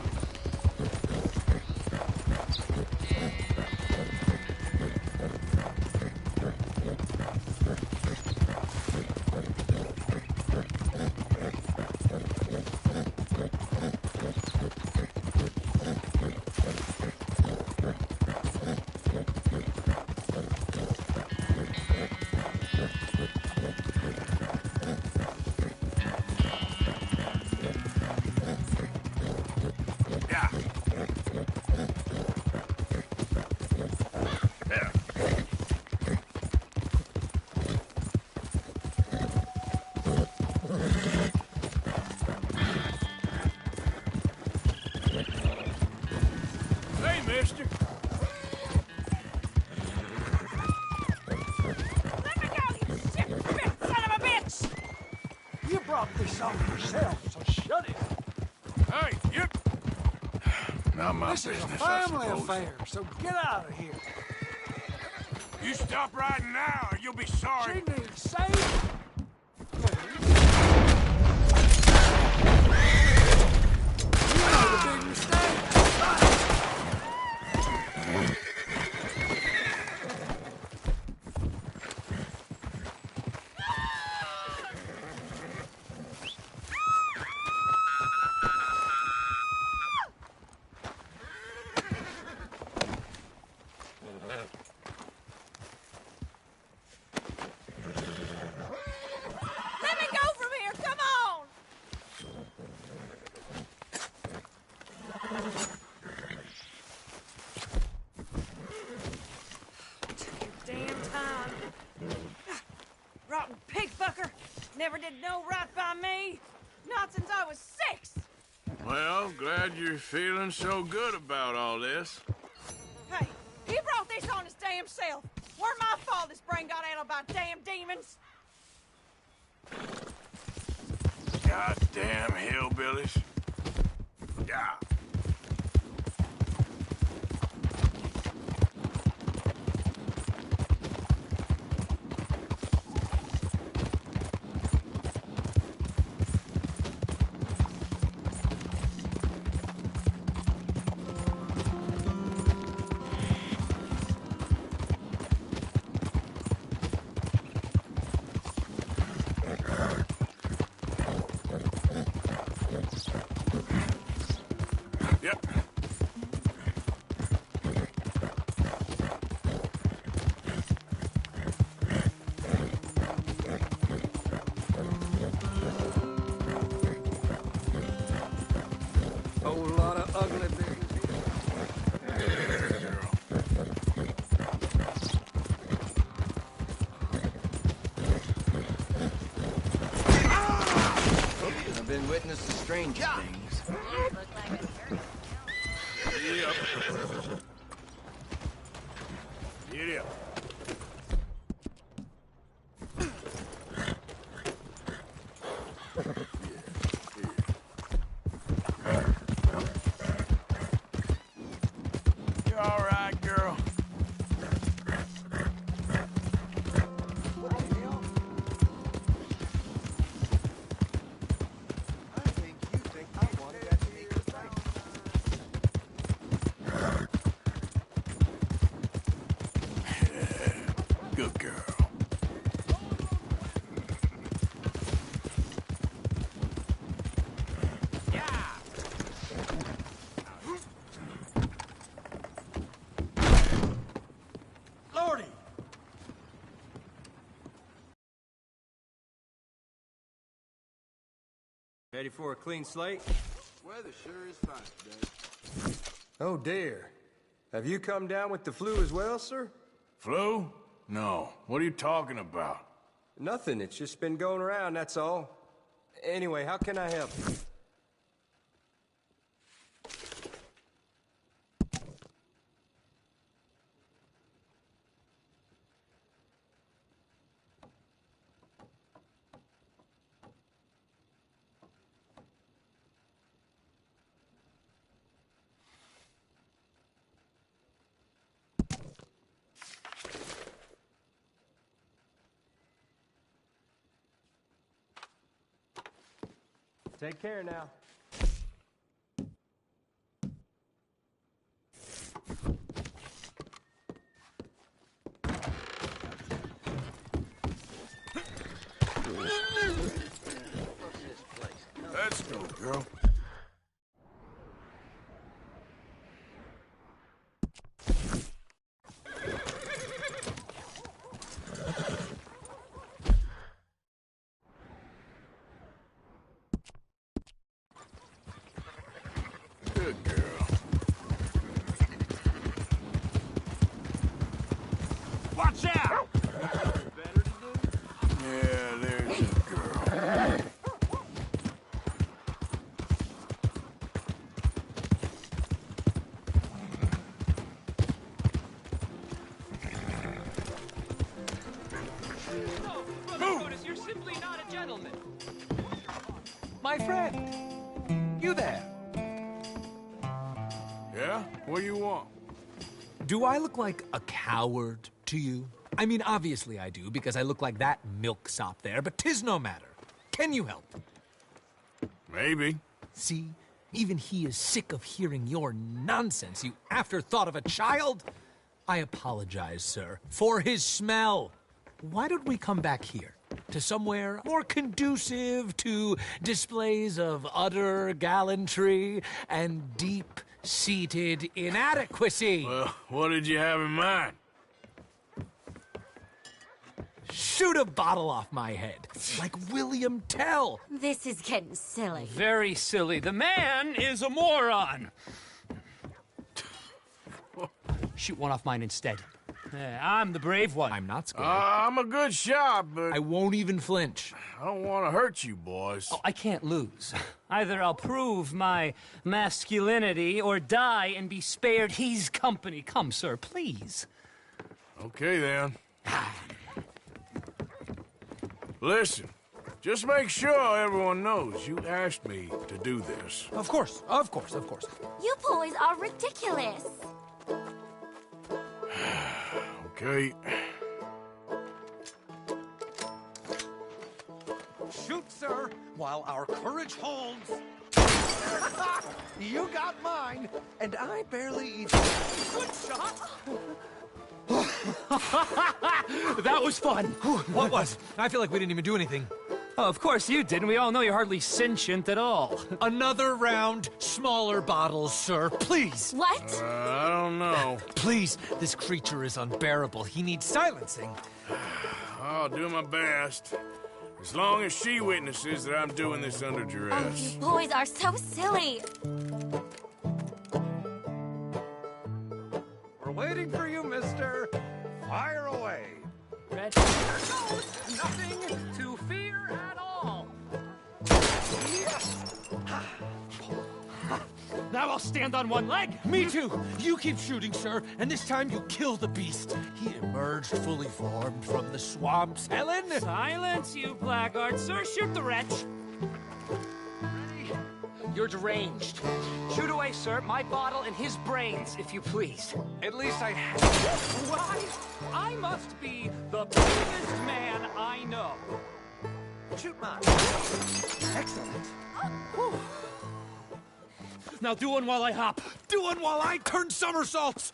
Yeah. Yeah. Hey, mister. Let me go, you shit-spit son of a bitch! You brought this on yourself, so shut it. Hey, you... Not my This is business, a family I suppose. affair, so get out of here. You stop right now or you'll be sorry. She needs saving. You made a big mistake. Let me go from here, come on! Took your damn time. Rotten pig fucker. Never did no right by me. Not since I was 6. Well, glad you're feeling so good about all this. Hey, he brought this on his damn self. Weren't my fault his brain got addled by damn demons. Goddamn hillbillies. Yeah. Yep. Whole lot of ugly business here. I've been witness to strange things. Yep. Yep. You all right, girl? Ready for a clean slate? Weather sure is fine today. Oh dear. Have you come down with the flu as well, sir? Flu? No. What are you talking about? Nothing. It's just been going around, that's all. Anyway, how can I help you? Take care now. Let's go, girl. Good girl. Watch out! Better to do? Yeah, there's your girl. Notice you're simply not a gentleman. My friend, you there. Yeah? What do you want? Do I look like a coward to you? I mean, obviously I do, because I look like that milksop there, but 'tis no matter. Can you help? Maybe. See? Even he is sick of hearing your nonsense, you afterthought of a child. I apologize, sir, for his smell. Why don't we come back here? To somewhere more conducive to displays of utter gallantry and deep-seated inadequacy. Well, what did you have in mind? Shoot a bottle off my head, like William Tell. This is getting silly. Very silly. The man is a moron. Shoot one off mine instead. I'm the brave one. I'm not scared. I'm a good shot, but I won't even flinch. I don't want to hurt you, boys. Oh, I can't lose. Either I'll prove my masculinity or die and be spared his company. Come, sir, please. Okay, then. Listen, just make sure everyone knows you asked me to do this. Of course, of course, of course. You boys are ridiculous. Okay. Shoot, sir, while our courage holds. You got mine, and I barely even... Good shot! That was fun. What was? I feel like we didn't even do anything. Oh, of course you didn't. We all know you're hardly sentient at all. Another round, smaller bottles, sir, please. What? I don't know. Please, this creature is unbearable. He needs silencing. I'll do my best. As long as she witnesses that I'm doing this under Oh, duress. you boys are so silly. We're waiting for you, mister. Fire away. Red. Nothing to fear at all. Now I'll stand on one leg. Me too. You keep shooting, sir, and this time you kill the beast. He emerged fully formed from the swamps, Helen. Silence, you blackguard. Sir, shoot the wretch. Ready? You're deranged. Shoot away, sir. My bottle and his brains, if you please. At least I have. Why? I must be the biggest man I know. Shoot mine. Excellent. Now do one while I hop. Do one while I turn somersaults!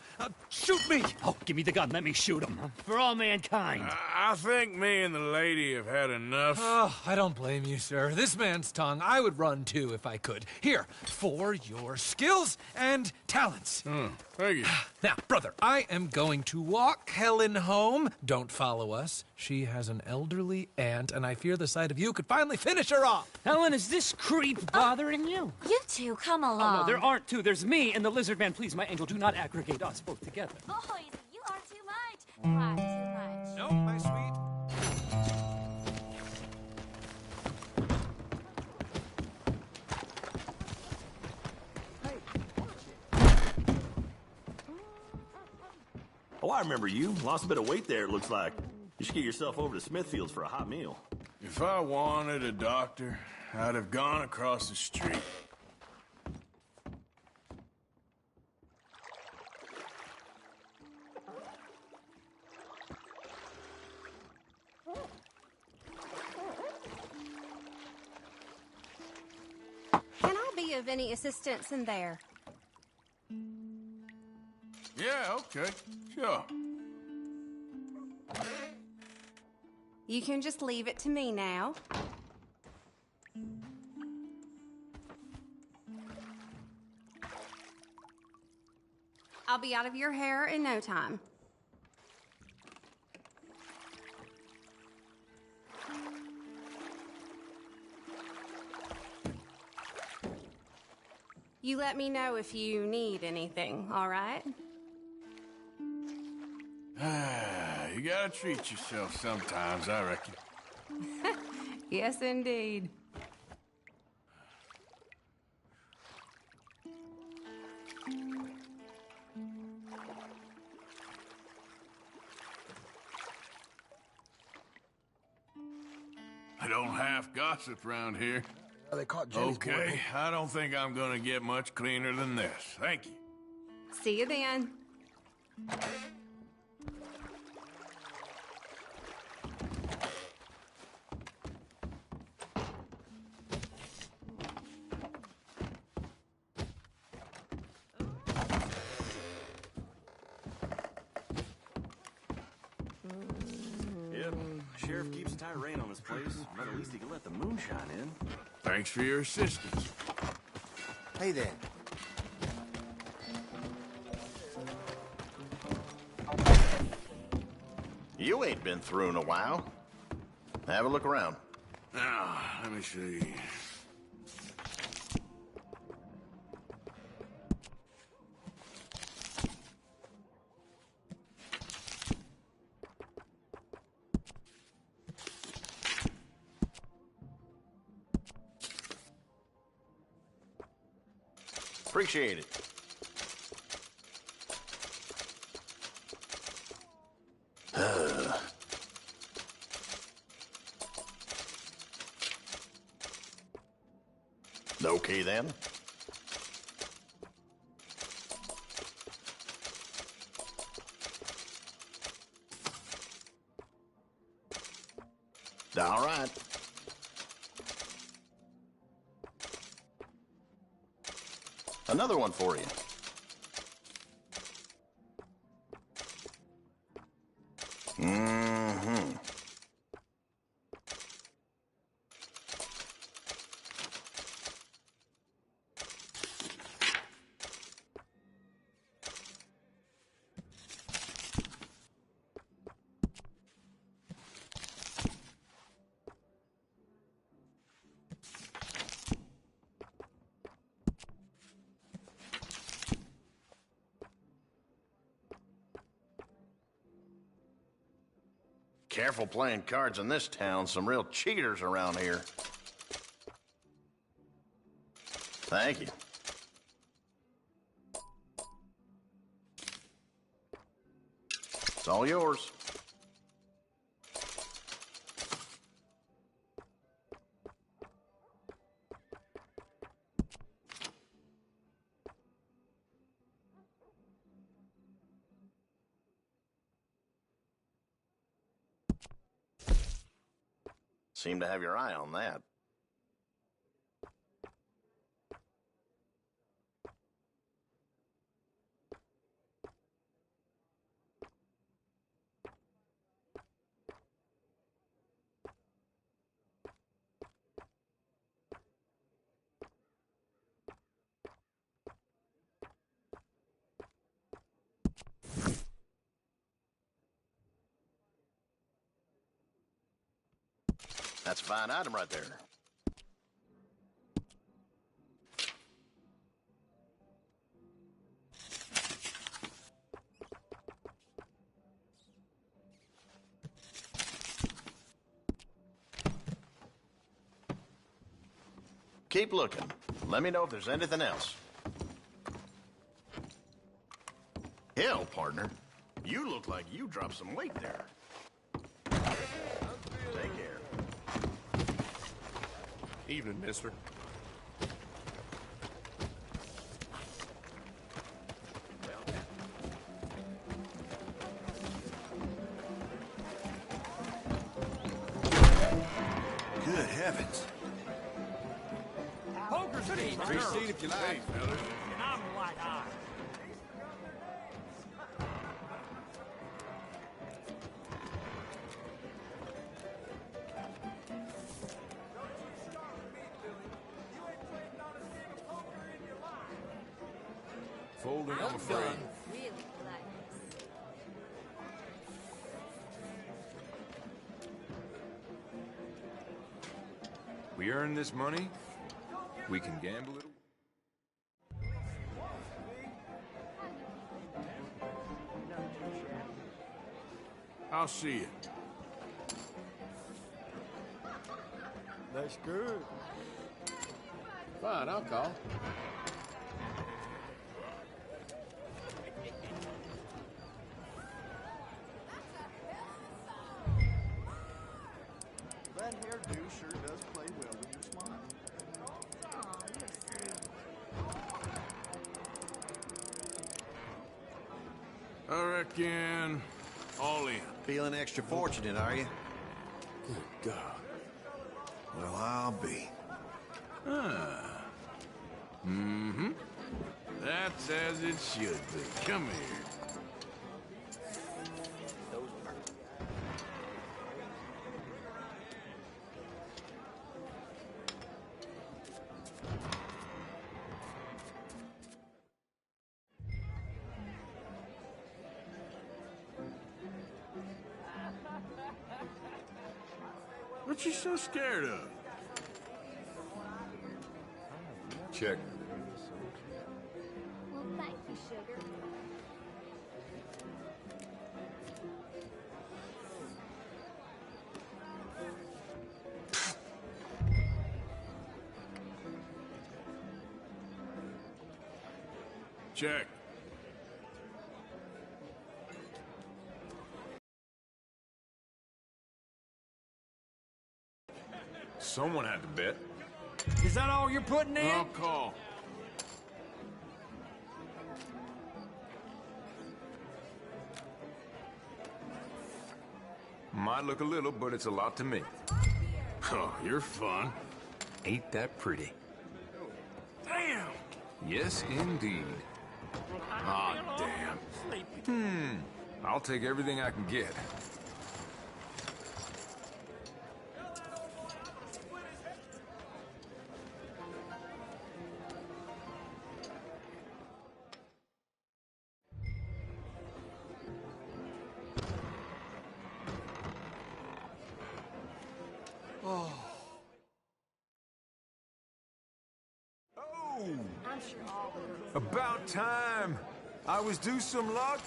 Shoot me! Oh, give me the gun. Let me shoot him. For all mankind. I think me and the lady have had enough. Oh, I don't blame you, sir. This man's tongue, I would run too if I could. Here, for your skills and talents. Thank you. Now, brother, I am going to walk Helen home. Don't follow us. She has an elderly aunt, and I fear the sight of you could finally finish her off. Helen, is this creep bothering you? You two, come along. Oh, no, there aren't two. There's me and the lizard man. Please, my angel, do not aggregate us both together. Boys, you are too much. You are too much. No, my sweet. Oh, I remember you. Lost a bit of weight there, it looks like. You should get yourself over to Smithfield's for a hot meal. If I wanted a doctor, I'd have gone across the street. Can I be of any assistance in there? Yeah, okay, sure. You can just leave it to me now. I'll be out of your hair in no time. You let me know if you need anything, all right? You gotta treat yourself sometimes, I reckon. Yes, indeed. I don't half gossip around here. They caught Jenny's boy. Okay, I don't think I'm gonna get much cleaner than this. Thank you. See you then. Yep. Sheriff keeps a tight rein on this place, but at least he can let the moonshine in. Thanks for your assistance. Hey then. You ain't been through in a while. Have a look around. Now, let me see. Appreciate it. Okay then. All right. Another one for you. Mm-hmm. Careful playing cards in this town. Some real cheaters around here. Thank you. It's all yours. Seem to have your eye on that. That's a fine item right there. Keep looking. Let me know if there's anything else. Hell, partner. You look like you dropped some weight there. Take care. Evening, mister. Good heavens. Poker's an easy. Free seat if you like. Hey, fellas. And I'm white-eyed. Folding, I'm afraid. Really like this. We earn this money, we can gamble it. I'll see you. That's good. Fine, I'll call. That hairdo sure does play well with your smile. Aw, you're sweet. I reckon all in. Feeling extra fortunate, are you? Good God. Well, I'll be. Mm-hmm. That's as it should be. Come here. What you so scared of? Check. Well, thank you, sugar. Check. Someone had to bet. Is that all you're putting in? I'll call. Might look a little, but it's a lot to me. Oh, you're fun. Ain't that pretty? Damn! Yes, indeed. Ah, damn. I'll take everything I can get. I'm sure all of them. About time. I was due some luck.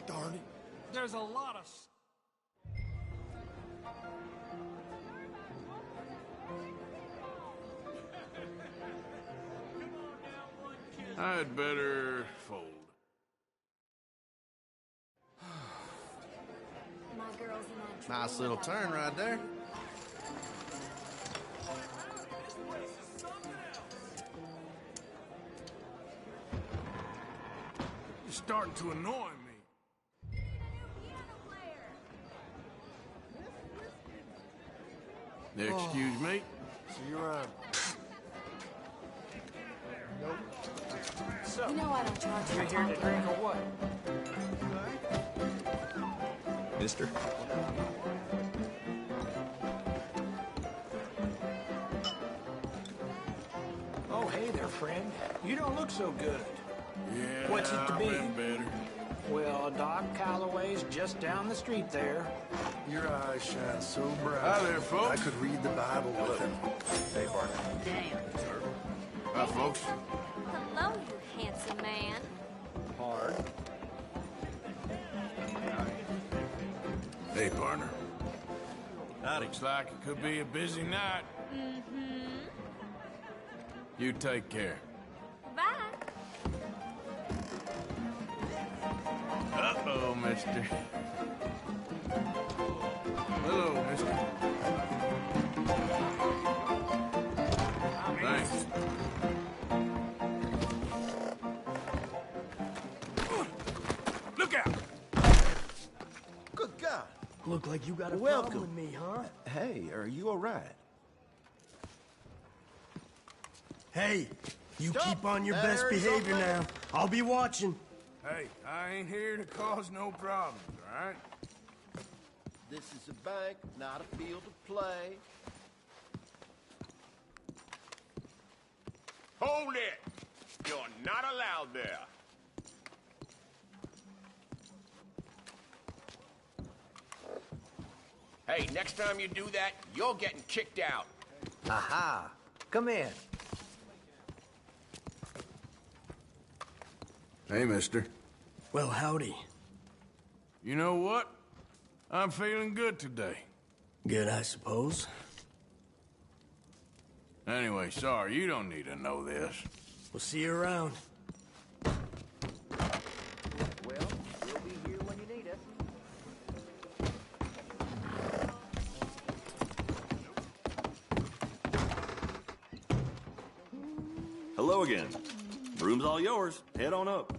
Darn it. There's a lot of... I'd better fold. My girls and I... Nice little turn right there. You're starting to annoy me. Excuse me? See you around. You know I don't charge you You here to drink or what? Mister? Oh, hey there, friend. You don't look so good. Yeah, What's it to I've be? been better. Well, Doc Calloway's just down the street there. Your eyes shine so bright. Hi there, folks. I could read the Bible with them. Hey, partner. Damn. Hi, folks. Hello, you handsome man. Hard. Hey, partner. Looks like it could be a busy night. Mm-hmm. You take care. Bye. Uh-oh, mister. Hello, mister. Thanks. Look out! Good God. Look like you got a Welcome. problem with me, huh? Hey, are you all right? Hey, you Stop. keep on your That best area's behavior off now. limits. I'll be watching. Hey, I ain't here to cause no problems, all right? This is a bank, not a field of play. Hold it! You're not allowed there. Hey, next time you do that, you're getting kicked out. Aha. Come in. Hey, mister. Well, howdy. You know what? I'm feeling good today. Good, I suppose. Anyway, sorry, you don't need to know this. We'll see you around. Well, we'll be here when you need us. Hello again. Room's all yours. Head on up.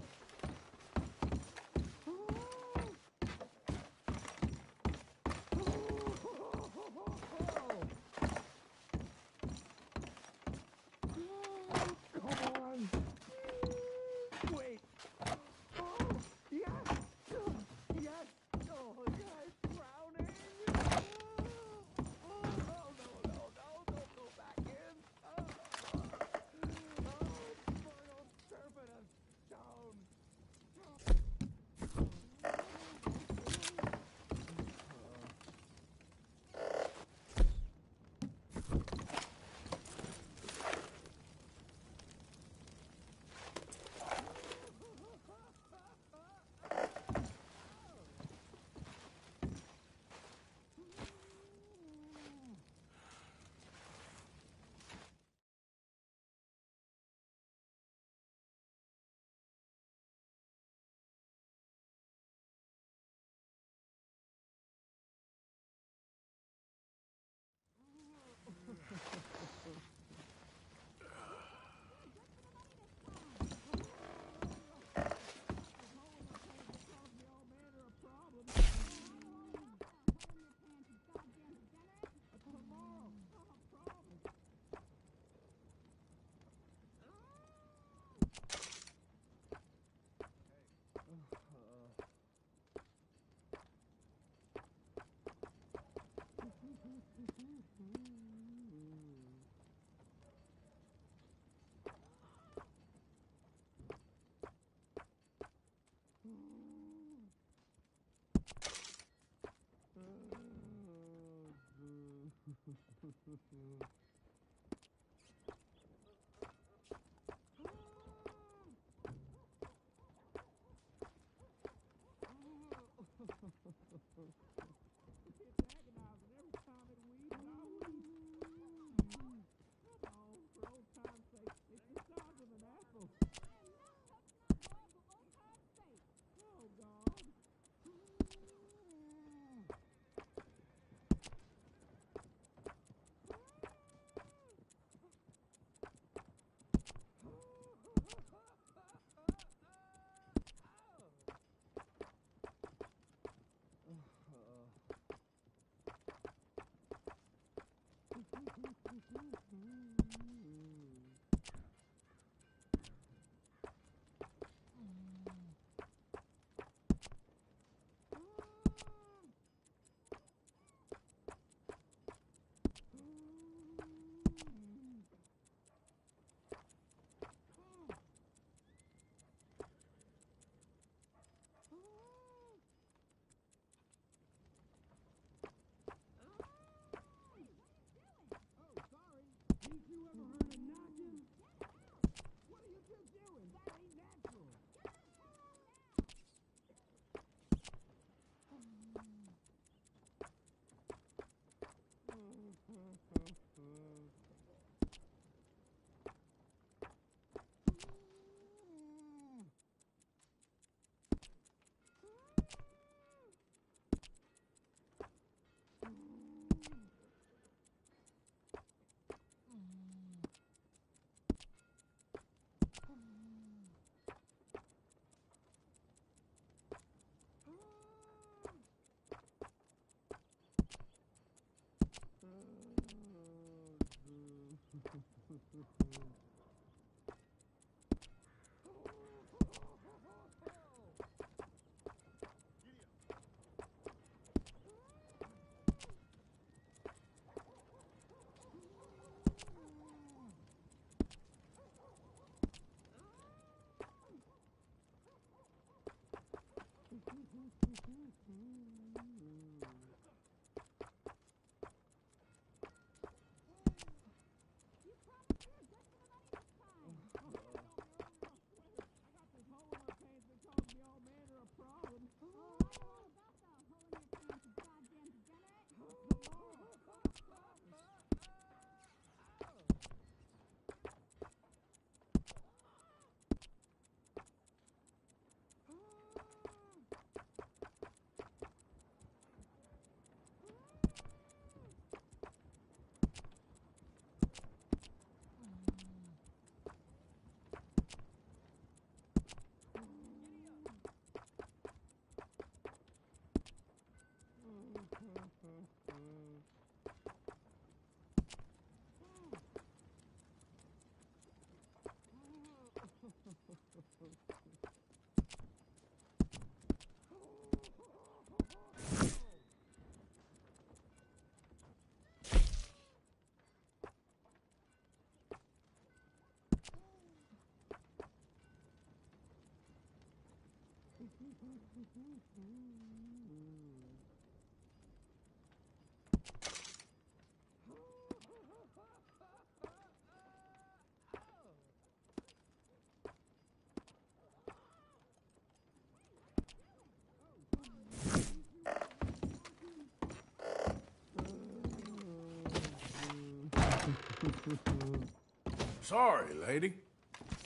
Sorry, lady.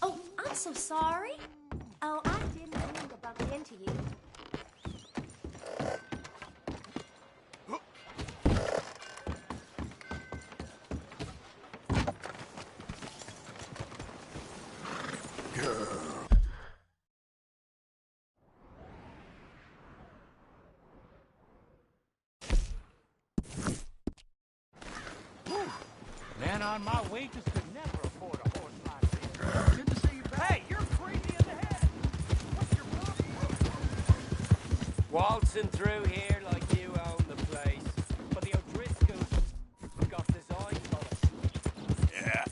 Oh, I'm so sorry. Oh, I didn't mean to bump into you. Man on my wages could never afford a horse like this. Good to see you back. Hey, you're creepy in the head. What's your problem? Waltzing through here like you own the place. But the O'Driscolls got designs on it. Yeah,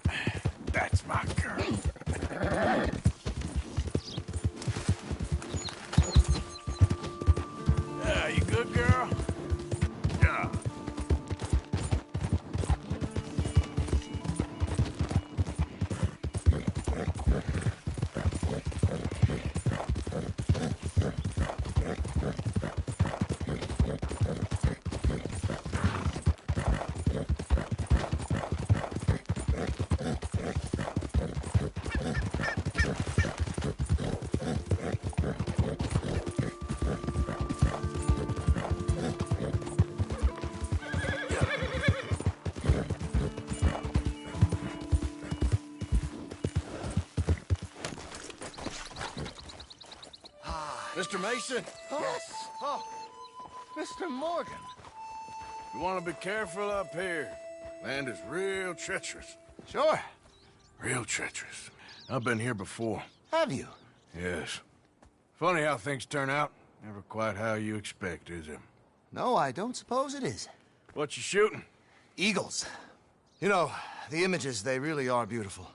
that's my girl. Yeah, you good, girl? Yeah. Mr. Mason? Yes. Oh, Mr. Morgan. You want to be careful up here. Land is real treacherous. Sure. Real treacherous. I've been here before. Have you? Yes. Funny how things turn out. Never quite how you expect, is it? No, I don't suppose it is. What you shooting? Eagles. You know, the images, they really are beautiful.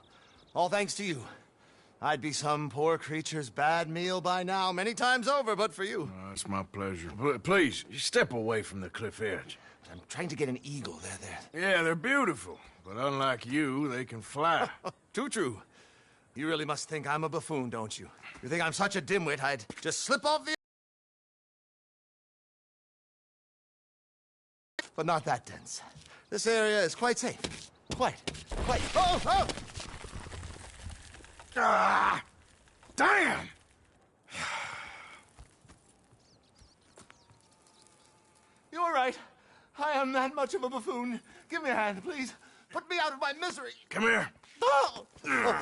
All thanks to you. I'd be some poor creature's bad meal by now, many times over, but for you. Oh, it's my pleasure. Please, step away from the cliff edge. I'm trying to get an eagle. They're Yeah, they're beautiful. But unlike you, they can fly. Too true. You really must think I'm a buffoon, don't you? You think I'm such a dimwit I'd just slip off the... But not that dense. This area is quite safe. Quite. Oh, oh! Ah! Damn! You're right. I am that much of a buffoon. Give me a hand, please. Put me out of my misery. Come here. Oh, dear.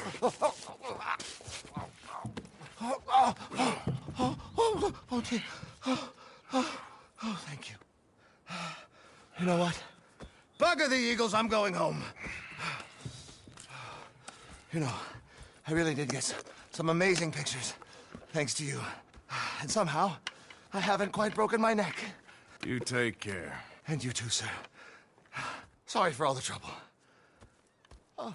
Oh, thank you. You know what? Bugger the Eagles, I'm going home. You know, I really did get some amazing pictures, thanks to you. And somehow, I haven't quite broken my neck. You take care. And you too, sir. Sorry for all the trouble. Oh.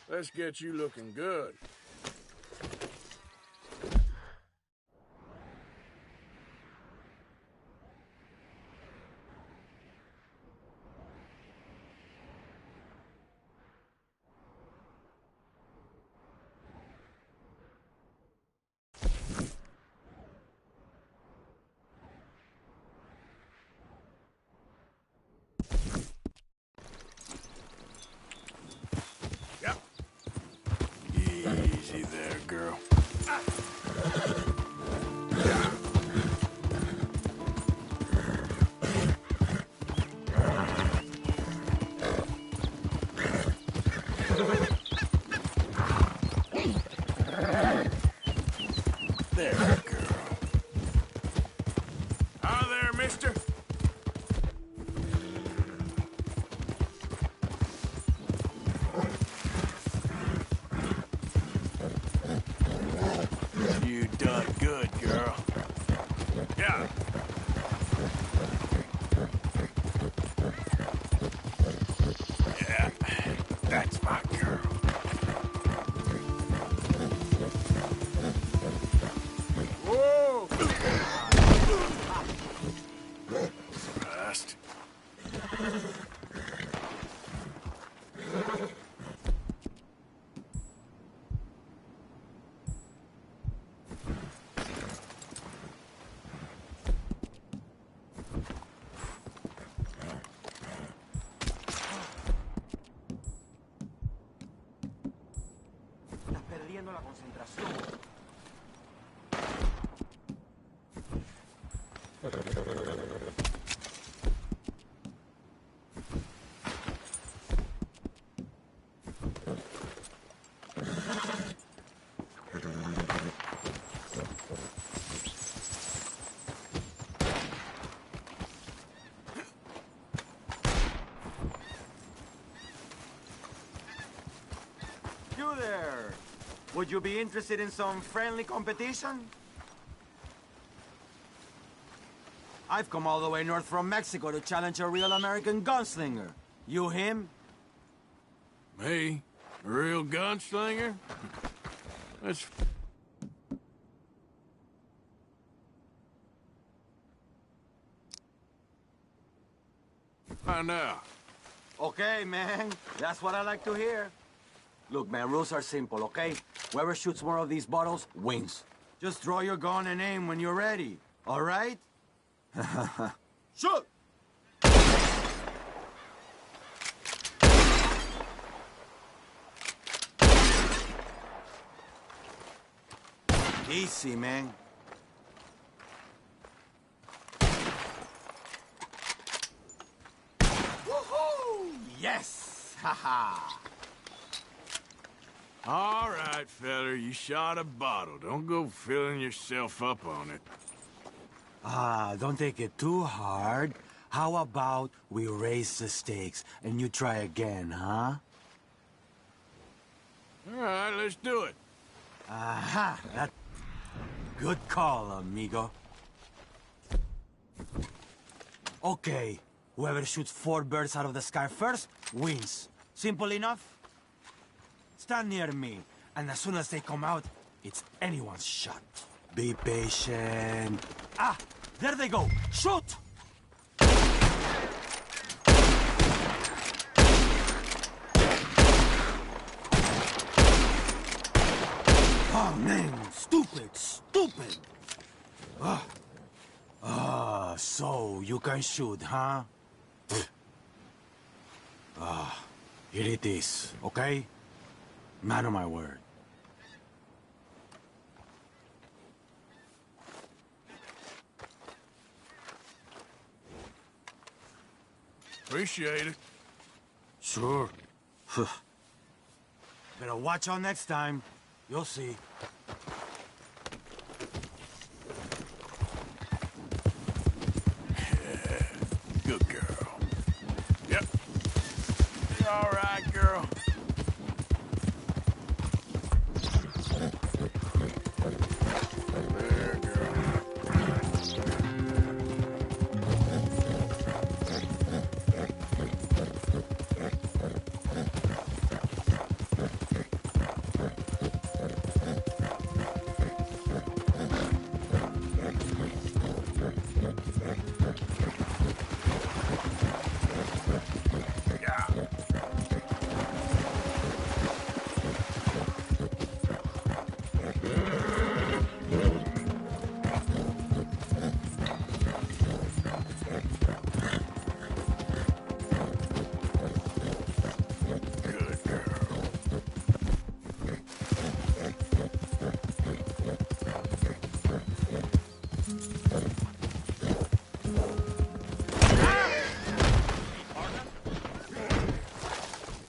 Let's get you looking good. Easy there, girl. There, girl. Hi there, mister. You done good, girl. Yeah. Yeah, that's my girl. Whoa! Fast. Estás perdiendo la concentración. You there! Would you be interested in some friendly competition? I've come all the way north from Mexico to challenge a real American gunslinger. You him? Me? A real gunslinger? Let's... find out. Okay, man. That's what I like to hear. Look, man, rules are simple, okay? Whoever shoots more of these bottles wins. Just draw your gun and aim when you're ready, all right? Shoot! Easy, man. Woohoo! Yes! Haha! All right, feller, you shot a bottle. Don't go filling yourself up on it. Ah, don't take it too hard. How about we raise the stakes and you try again, huh? All right, let's do it. Aha! That... Good call, amigo. Okay, whoever shoots 4 birds out of the sky first wins. Simple enough? Stand near me, and as soon as they come out, it's anyone's shot. Be patient. Ah, there they go. Shoot! Oh, man, stupid. So you can shoot, huh? Here it is, okay? Man of my word. Appreciate it. Sure. Better watch out next time. You'll see. Good girl. Yep. You're all right, girl. There, girl.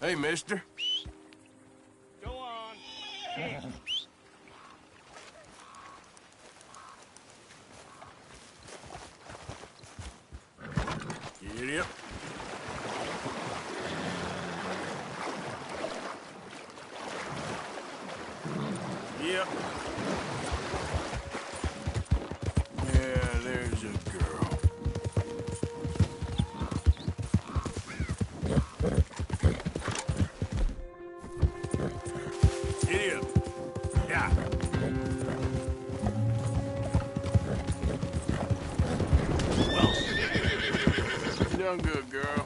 Hey, mister. Go on. Yep. Yeah, there's a girl. Idiot. Yeah. Well, done good, girl.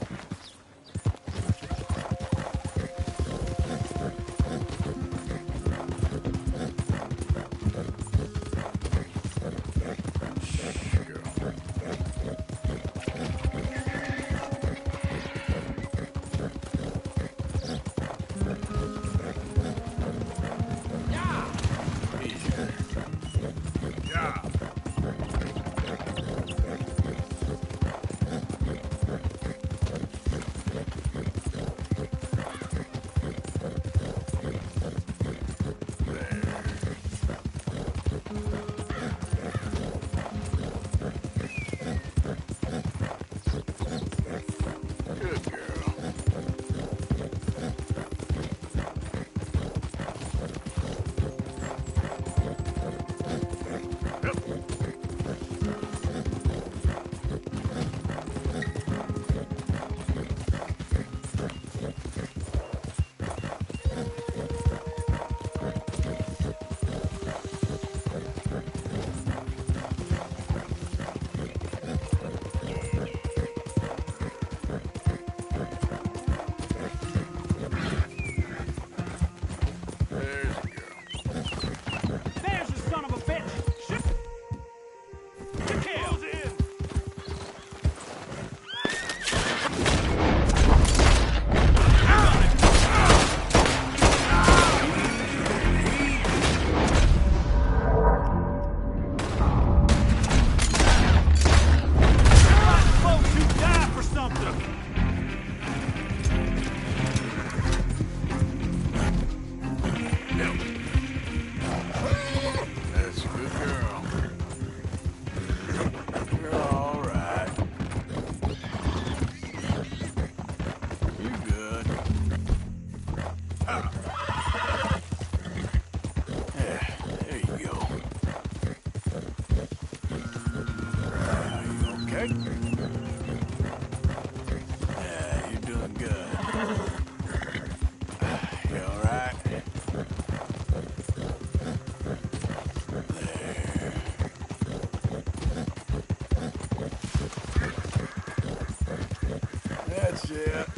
That's it.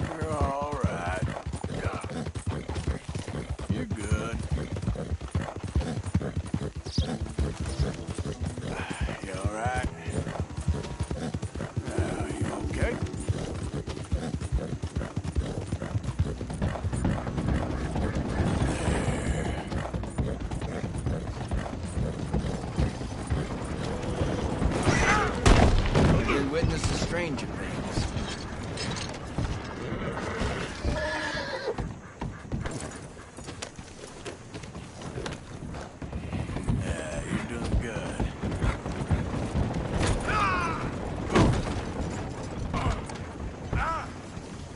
You're all right. Yeah. You're good. You all right? You okay? We witnessed a stranger things. You're doing good.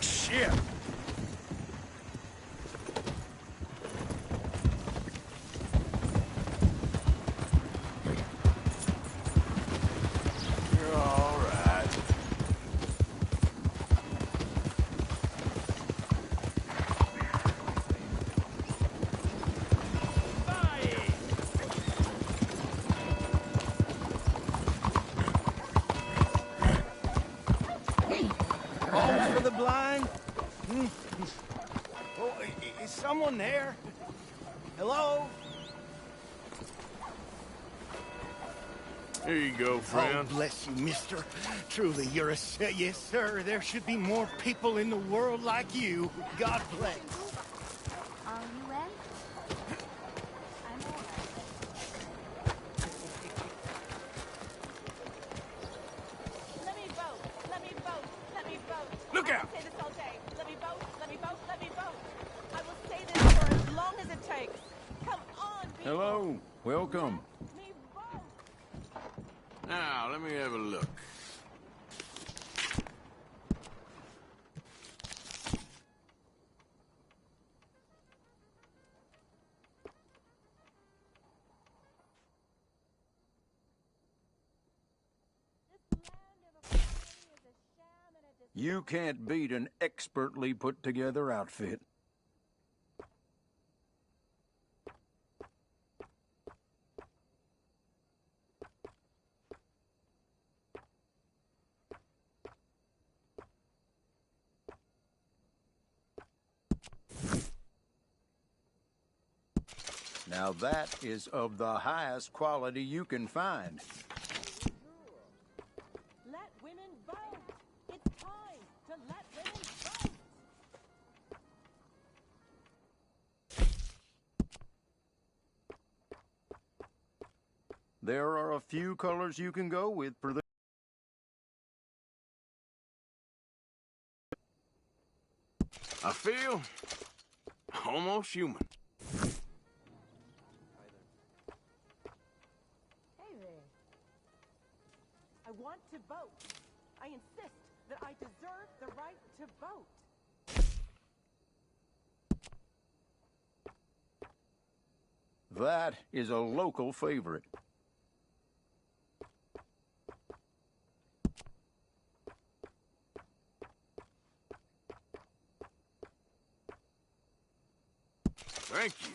Shit! You're all right. Homes for the blind? Oh, is someone there? Hello? Here you go, friend. Oh, bless you, mister. Truly, you're a... Yes, sir. There should be more people in the world like you. God bless. Are you in? I'm all right. Let me vote. Let me vote. Let me vote. Look out! I will say this all day. Let me vote. Let me vote. Let me vote. I will say this for as long as it takes. Come on, people. Hello. Welcome. Let me vote. Now, let me have a look. You can't beat an expertly put together outfit. Now that is of the highest quality you can find. Let women vote! It's time to let women vote! There are a few colors you can go with for the... I feel almost human. I want to vote. I insist that I deserve the right to vote. That is a local favorite. Thank you.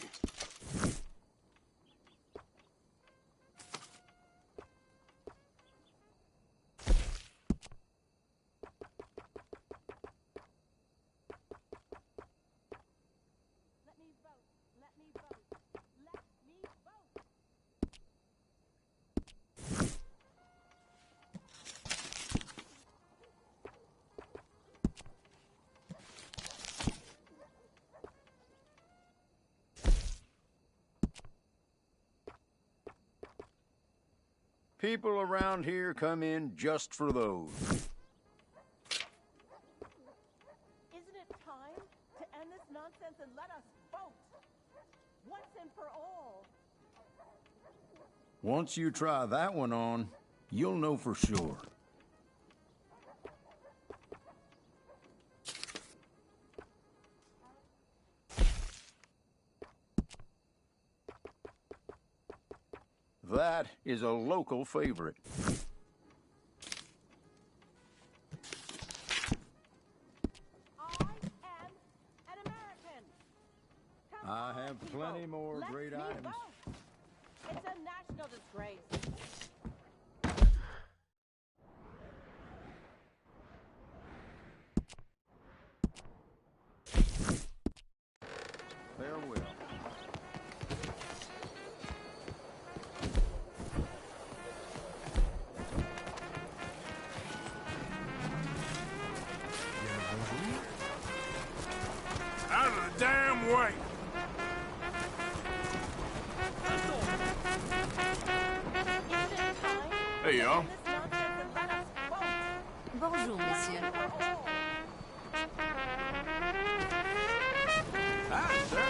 Let me vote. Let me vote. Let me vote. People around here come in just for those. Isn't it time to end this nonsense and let us vote? Once and for all. Once you try that one on, you'll know for sure. That is a local favorite. I have plenty more great items. Vote. It's a national disgrace. Farewell. Out of the damn way! Hey, y'all. Bonjour, monsieur. Hi, sir.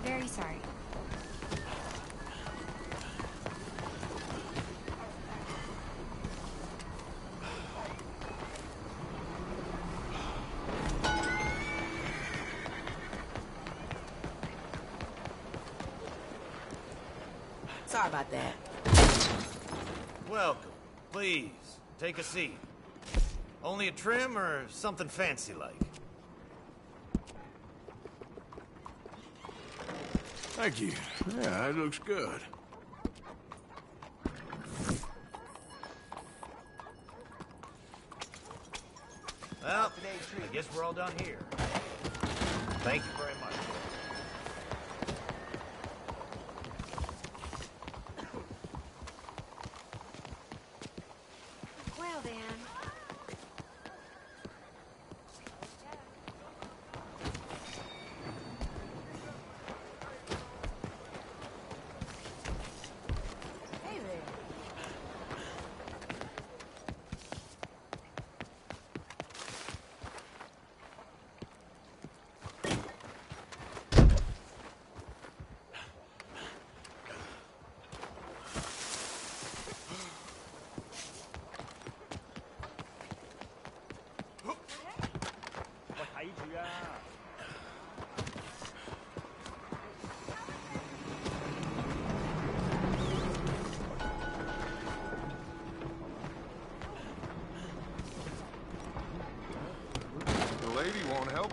Very sorry. Sorry about that. Welcome. Please, take a seat. Only a trim or something fancy like? Thank you. Yeah, it looks good. Well, I guess we're all done here. Thank you very much. Well then. Hey there.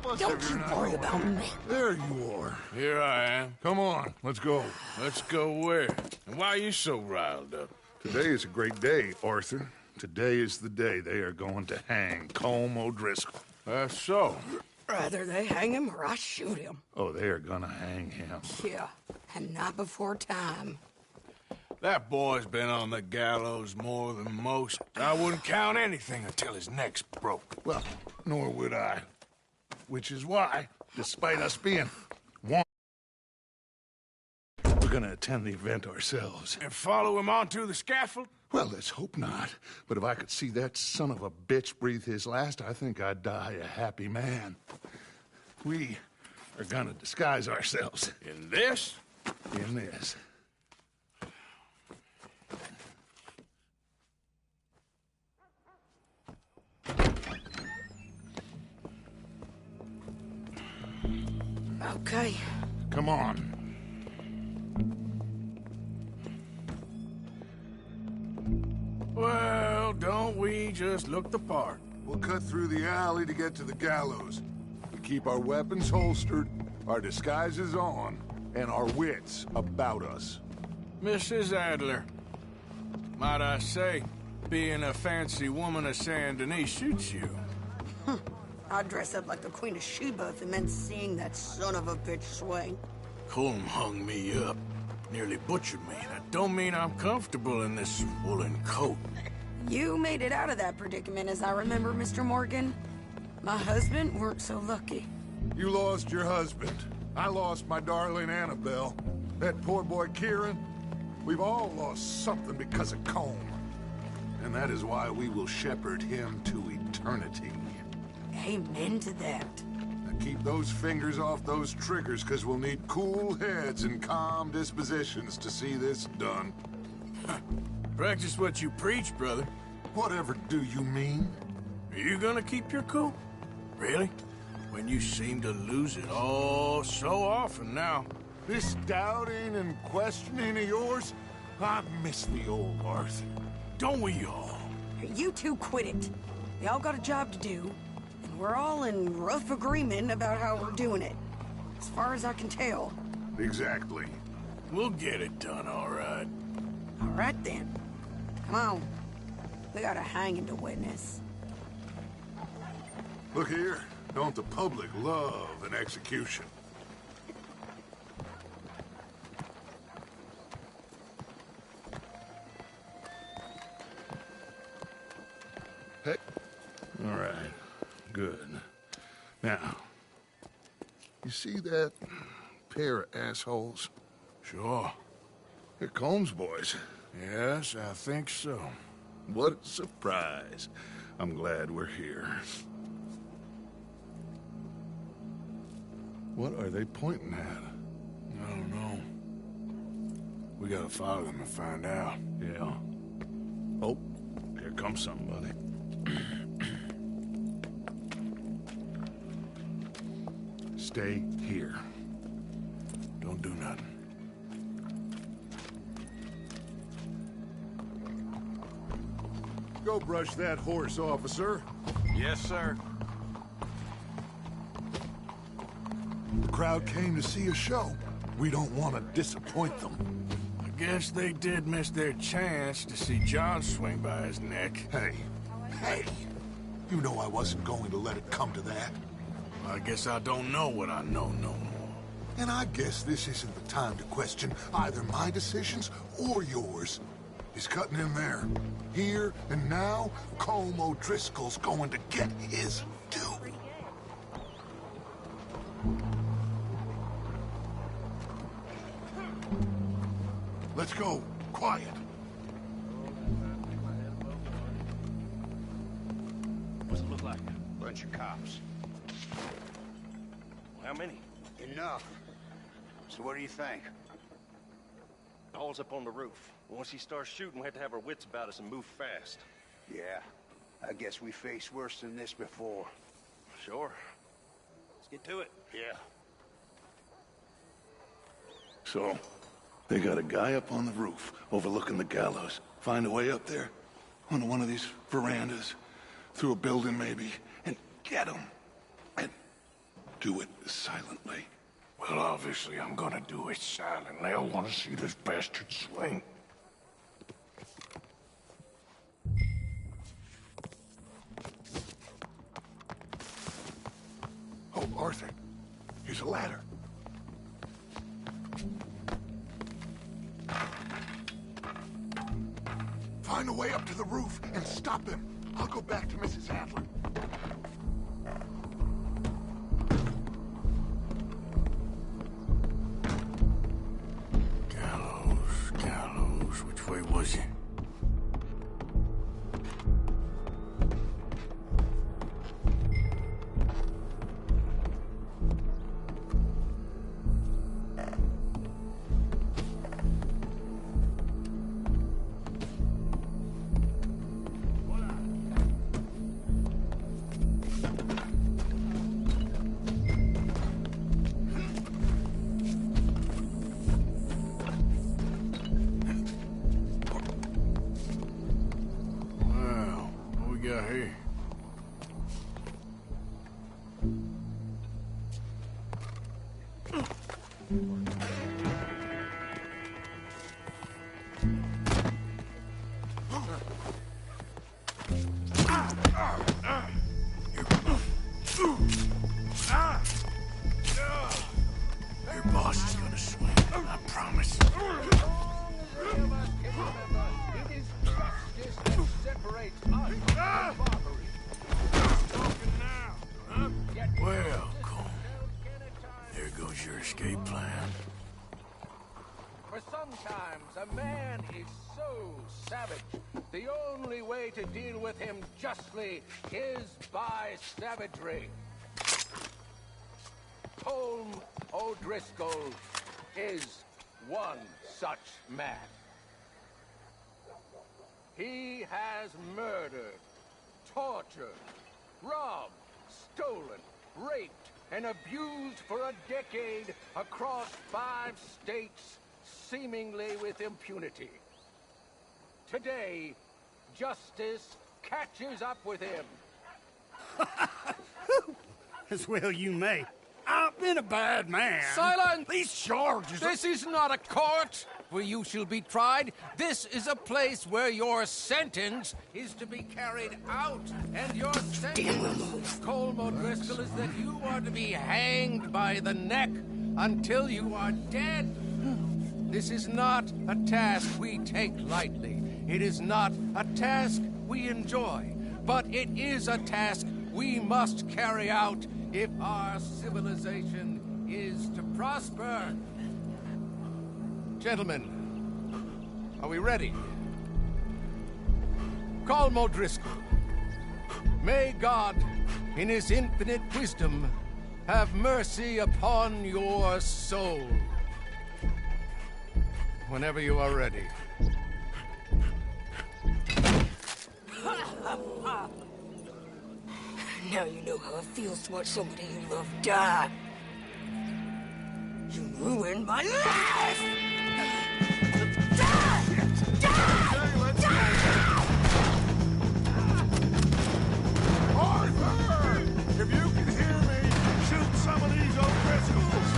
Don't you worry about me. There you are. Here I am. Come on, let's go. Let's go where? And why are you so riled up? Today is a great day, Arthur. Today is the day they are going to hang Colm O'Driscoll. That's so. Rather they hang him or I shoot him. Oh, they are gonna hang him. Yeah, and not before time. That boy's been on the gallows more than most. I wouldn't count anything until his neck's broke. Well, nor would I. Which is why, despite us being one, we're gonna attend the event ourselves. And follow him onto the scaffold? Well, let's hope not. But if I could see that son of a bitch breathe his last, I think I'd die a happy man. We are gonna disguise ourselves. In this? In this. Okay. Come on. Well, don't we just look the part? We'll cut through the alley to get to the gallows. We keep our weapons holstered, our disguises on, and our wits about us. Mrs. Adler, might I say, being a fancy woman of Saint Denis suits you. I'd dress up like the Queen of Sheba if it meant seeing that son of a bitch swing. Colm hung me up, nearly butchered me. That don't mean I'm comfortable in this woolen coat. You made it out of that predicament, as I remember, Mr. Morgan. My husband weren't so lucky. You lost your husband. I lost my darling Annabelle. That poor boy Kieran. We've all lost something because of Colm. And that is why we will shepherd him to eternity. Amen to that. Now keep those fingers off those triggers, because we'll need cool heads and calm dispositions to see this done. Practice what you preach, brother. Whatever do you mean? Are you gonna keep your cool? Really? When you seem to lose it all so often now. This doubting and questioning of yours, I miss the old Arthur. Don't we all? You two quit it. We all got a job to do, and we're all in rough agreement about how we're doing it. As far as I can tell. Exactly. We'll get it done, all right. All right, then. Come on. We got a hanging to witness. Look here. Don't the public love an execution? Hey. All right. Good. Now, you see that pair of assholes? Sure. They're Colm's boys. Yes, I think so. What a surprise. I'm glad we're here. What are they pointing at? I don't know. We gotta follow them and find out. Yeah. Oh, here comes somebody. Stay here. Don't do nothing. Go brush that horse, officer. Yes, sir. The crowd came to see a show. We don't want to disappoint them. I guess they did miss their chance to see John swing by his neck. Hey, you know I wasn't going to let it come to that. I guess I don't know what I know no more. And I guess this isn't the time to question either my decisions or yours. He's cutting in there. Here and now, Colm O'Driscoll's going to get his due. Let's go. Quiet. What's it look like? Bunch of cops. How many? Enough. So what do you think? All's up on the roof. Once he starts shooting, we have to have our wits about us and move fast. Yeah. I guess we faced worse than this before. Sure. Let's get to it. Yeah. So, they got a guy up on the roof overlooking the gallows. Find a way up there, onto one of these verandas, through a building maybe, and get him. And do it silently. Well, obviously I'm gonna do it silently. I want to see this bastard swing. Oh, Arthur, here's a ladder. Find a way up to the roof and stop him. I'll go back to Mrs. Adler. Gallows, which way was it? Here. Your boss is gonna swing, I promise. It is justice that separates us from barbarity. Talking now. Well, cool. There goes your escape plan. For sometimes a man is so savage, the only way to deal with him justly is by savagery. Colm O'Driscoll is one such man. He has murdered, tortured, robbed, stolen, raped, and abused for a decade across 5 states, seemingly with impunity. Today, justice catches up with him. As well you may. I've been a bad man. Silence! These charges are... This is not a court where you shall be tried. This is a place where your sentence is to be carried out. And your sentence, Colm O'Driscoll, is that you are to be hanged by the neck until you are dead. This is not a task we take lightly. It is not a task we enjoy. But it is a task we must carry out if our civilization is to prosper. Gentlemen, are we ready? Colm O'Driscoll, may God, in his infinite wisdom, have mercy upon your soul. Whenever you are ready. Now you know how it feels to watch somebody you love die. You ruined my life! Arthur! If you can hear me, shoot some of these O'Driscolls!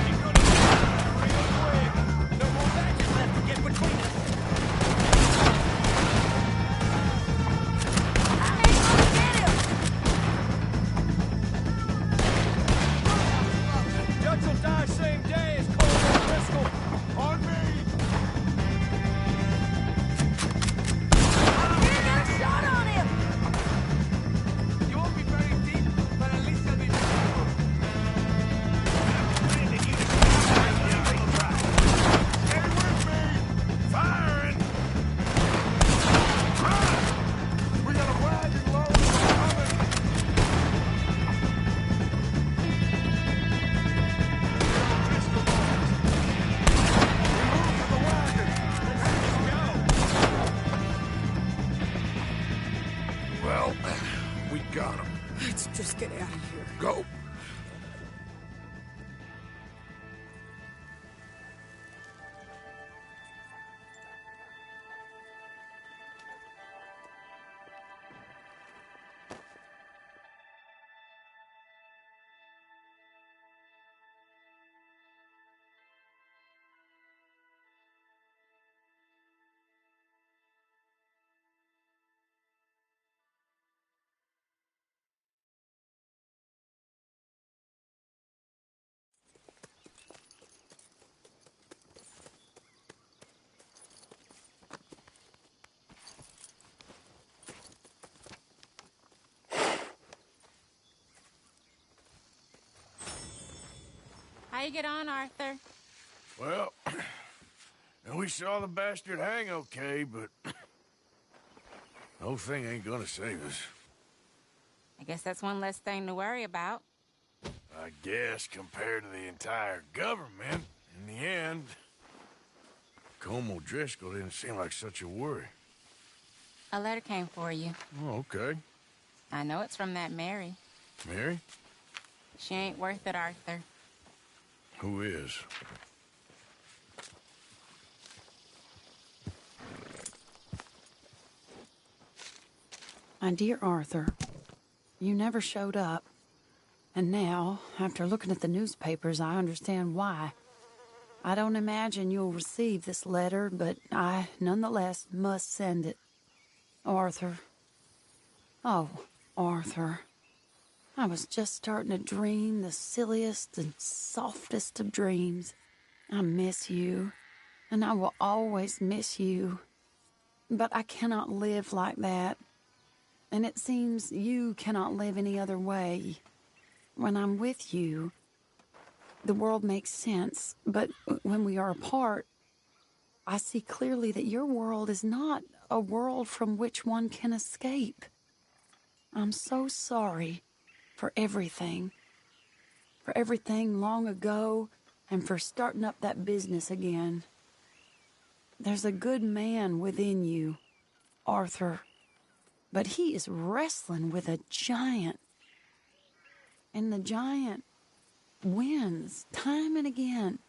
He's gonna die real quick. No more matches left to get between us. Dutch will die same day. How you get on, Arthur? Well, we saw the bastard hang okay, but the whole thing ain't gonna save us. I guess that's one less thing to worry about. I guess compared to the entire government, in the end, Colm O'Driscoll didn't seem like such a worry. A letter came for you. Oh, okay. I know it's from that Mary. Mary? She ain't worth it, Arthur. Who is? My dear Arthur, you never showed up. And now, after looking at the newspapers, I understand why. I don't imagine you'll receive this letter, but I, nonetheless, must send it. Arthur. Oh, Arthur. I was just starting to dream the silliest and softest of dreams. I miss you, and I will always miss you. But I cannot live like that. And it seems you cannot live any other way. When I'm with you, the world makes sense, but when we are apart, I see clearly that your world is not a world from which one can escape. I'm so sorry for everything long ago, and for starting up that business again. There's a good man within you, Arthur, but he is wrestling with a giant. And the giant wins time and again.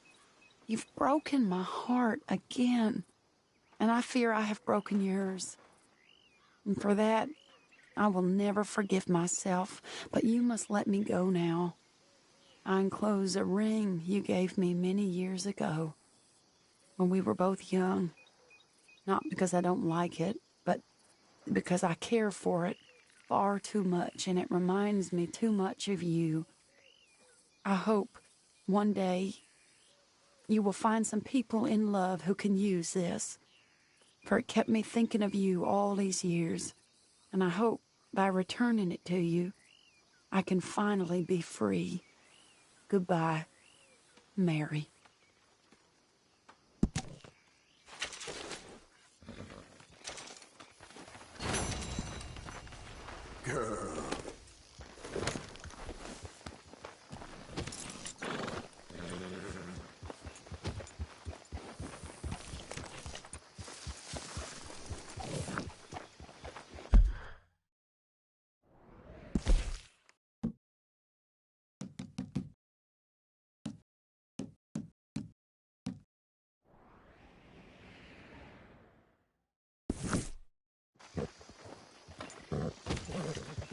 You've broken my heart again, and I fear I have broken yours. And for that, I will never forgive myself, but you must let me go now. I enclose a ring you gave me many years ago, when we were both young. Not because I don't like it, but because I care for it far too much, and it reminds me too much of you. I hope one day you will find some people in love who can use this, for it kept me thinking of you all these years, and I hope by returning it to you, I can finally be free. Goodbye, Mary. Girl.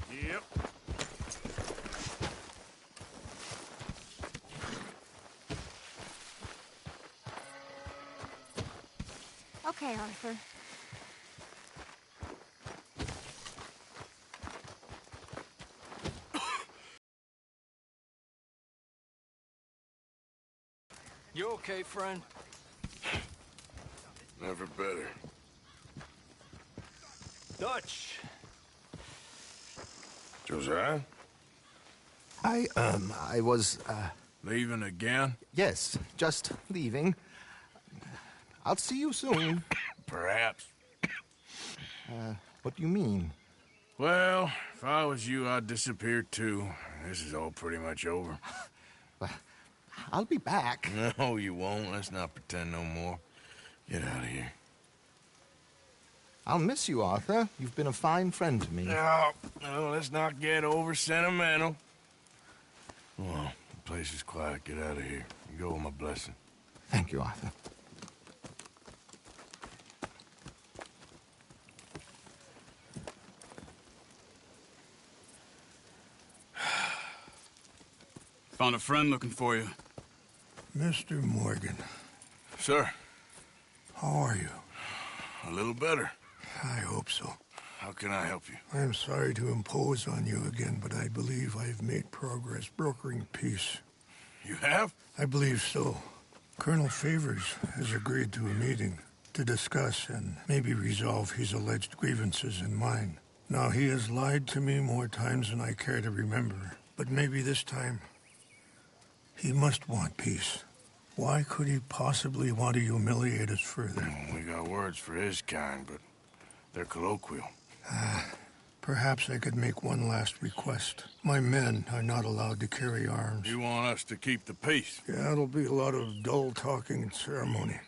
Yep. Okay, Arthur. You okay, friend? Never better. Dutch. Josiah? I was, Leaving again? Yes, just leaving. I'll see you soon. Perhaps. What do you mean? Well, if I was you, I'd disappear too. This is all pretty much over. I'll be back. No, you won't. Let's not pretend no more. Get out of here. I'll miss you, Arthur. You've been a fine friend to me. No, let's not get over sentimental. Well, the place is quiet. Get out of here. You go with my blessing. Thank you, Arthur. Found a friend looking for you. Mr. Morgan. Sir. How are you? A little better. I hope so. How can I help you? I'm sorry to impose on you again, but I believe I've made progress brokering peace. You have? I believe so. Colonel Favors has agreed to a meeting to discuss and maybe resolve his alleged grievances and mine. Now, he has lied to me more times than I care to remember, but maybe this time He must want peace. Why could he possibly want to humiliate us further? We got words for his kind, but they're colloquial. Perhaps I could make one last request. My men are not allowed to carry arms. You want us to keep the peace? Yeah, it'll be a lot of dull talking and ceremony.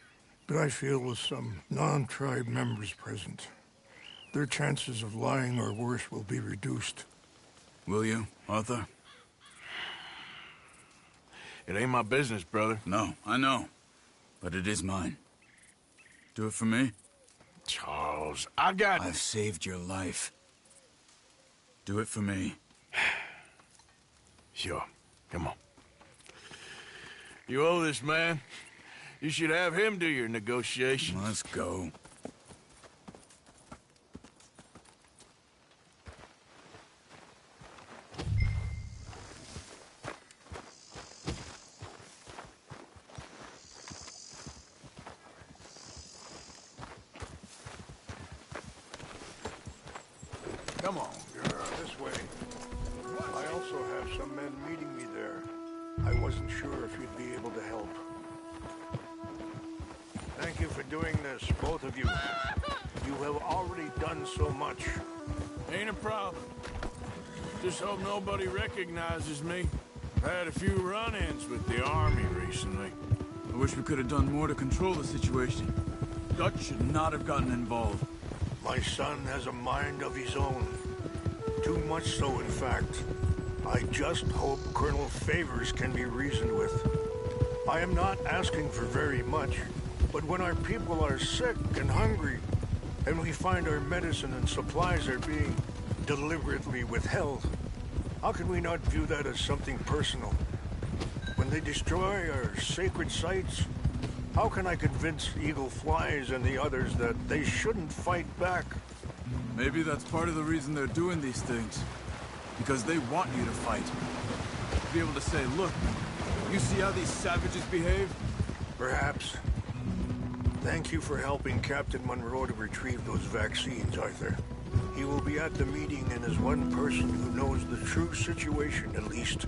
But I feel with some non-tribe members present, their chances of lying or worse will be reduced. Will you, Arthur? It ain't my business, brother. No, I know. But it is mine. Do it for me? Charles, I've saved your life. Do it for me. Sure. Come on. You owe this man. You should have him do your negotiations. Let's go. Come on, this way. I also have some men meeting me there. I wasn't sure if you'd be able to help. Thank you for doing this, both of you. You have already done so much. Ain't a problem. Just hope nobody recognizes me. I've had a few run-ins with the army recently. I wish we could have done more to control the situation. Dutch should not have gotten involved. My son has a mind of his own. Too much so, in fact. I just hope Colonel Favors can be reasoned with. I am not asking for very much, but when our people are sick and hungry, and we find our medicine and supplies are being deliberately withheld, how can we not view that as something personal? When they destroy our sacred sites, how can I convince Eagle Flies and the others that they shouldn't fight back? Maybe that's part of the reason they're doing these things. Because they want you to fight. To be able to say, look, you see how these savages behave? Perhaps. Thank you for helping Captain Monroe to retrieve those vaccines, Arthur. He will be at the meeting, and as one person who knows the true situation, at least,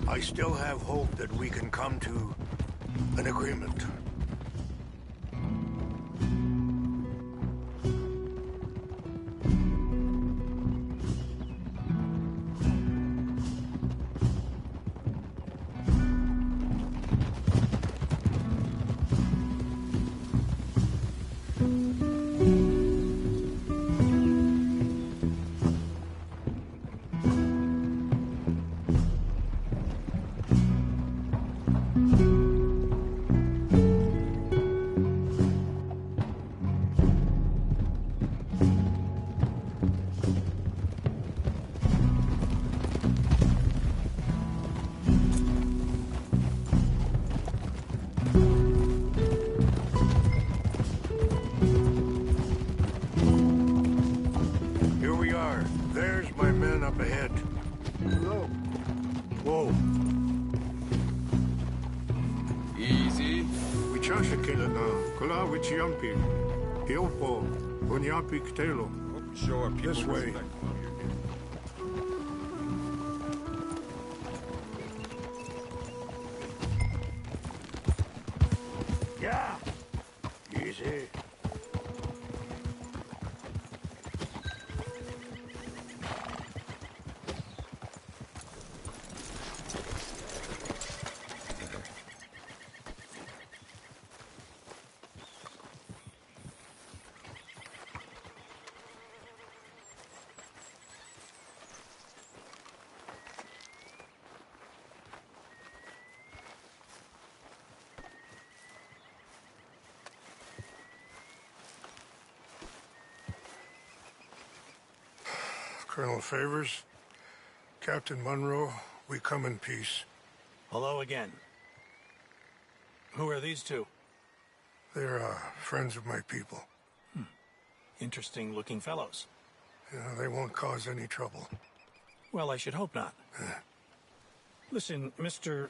I still have hope that we can come to an agreement. Sure, this way. Yeah. Easy. Colonel Favors, Captain Monroe, we come in peace. Hello again. Who are these two? They're friends of my people. Interesting looking fellows. Yeah, they won't cause any trouble. Well, I should hope not. Listen, Mr.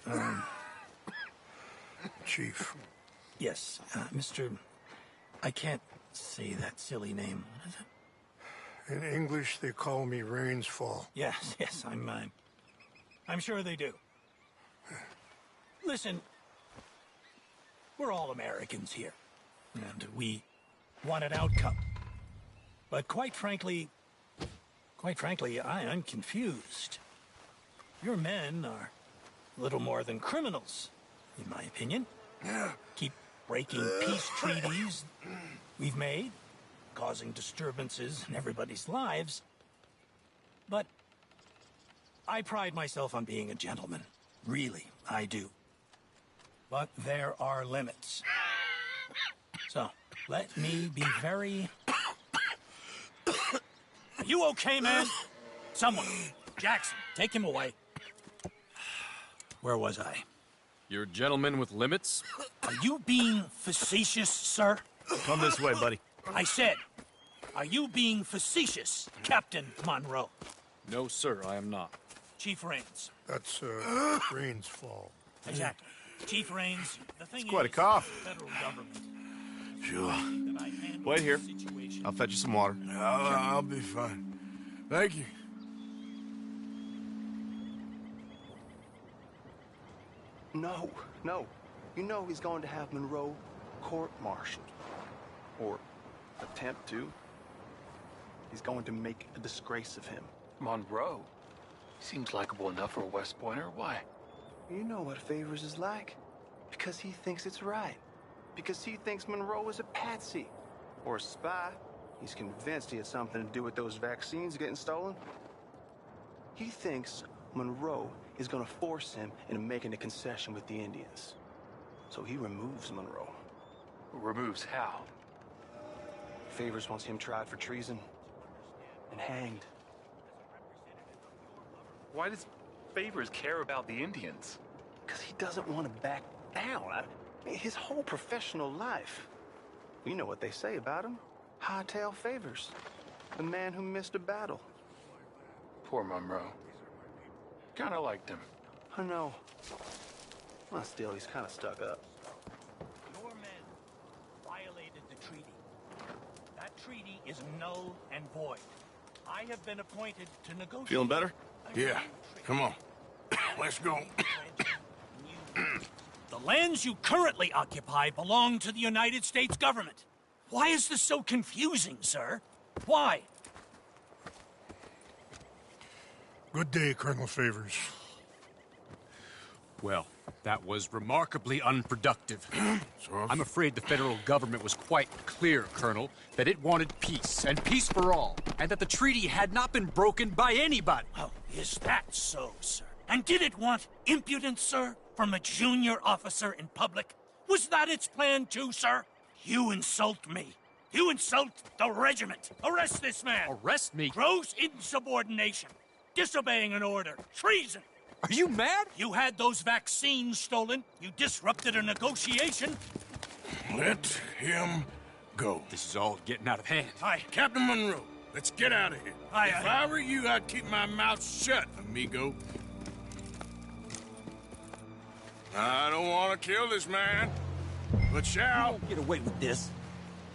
Chief. Yes, Mr. I can't say that silly name. What is it? In English, they call me Rainsfall. Yes, I'm sure they do. Listen, we're all Americans here, and we want an outcome. But quite frankly, I am confused. Your men are little more than criminals, in my opinion. Keep breaking peace treaties we've made, causing disturbances in everybody's lives. But I pride myself on being a gentleman. Really, I do. But there are limits. So, let me be very... Are you okay, man? Someone. Jackson, take him away. Where was I? You're a gentleman with limits? Are you being facetious, sir? Come this way, buddy. I said, are you being facetious, Captain Monroe? No, sir, I am not. Chief Rains. That's, Rains' fault. Exactly. Chief Rains, the thing It's quite a is, cough. federal government. Sure. Wait here. I'll fetch you some water. I'll be fine. Thank you. No. You know he's going to have Monroe court-martialed. Or attempt to. He's going to make a disgrace of him. Monroe? Seems likable enough for a West Pointer. Why? You know what Favors is like. Because he thinks it's right. Because he thinks Monroe is a patsy. Or a spy. He's convinced he had something to do with those vaccines getting stolen. He thinks Monroe is going to force him into making a concession with the Indians. So he removes Monroe. Removes how? Favors wants him tried for treason and hanged. Why does Favors care about the Indians? Because he doesn't want to back down. His whole professional life. You know what they say about him. Hightail Favors. The man who missed a battle. Poor Monroe. Kinda liked him. I know. Well, still, he's kind of stuck up. Your men violated the treaty. That treaty is null and void. I have been appointed to negotiate. Feeling better? Yeah. Come on. Let's go. The lands you currently occupy belong to the United States government. Why is this so confusing, sir? Why? Good day, Colonel Favors. Well, that was remarkably unproductive. I'm afraid the federal government was quite clear, Colonel, that it wanted peace, and peace for all, and that the treaty had not been broken by anybody. Oh, is that so, sir? And did it want impudence, sir, from a junior officer in public? Was that its plan too, sir? You insult me. You insult the regiment. Arrest this man. Arrest me? Gross insubordination. Disobeying an order. Treason. Are you mad? You had those vaccines stolen. You disrupted a negotiation. Let him go. This is all getting out of hand. Aye. Captain Monroe, let's get out of here. If I were you, I'd keep my mouth shut, amigo. I don't want to kill this man, but shall. Get away with this.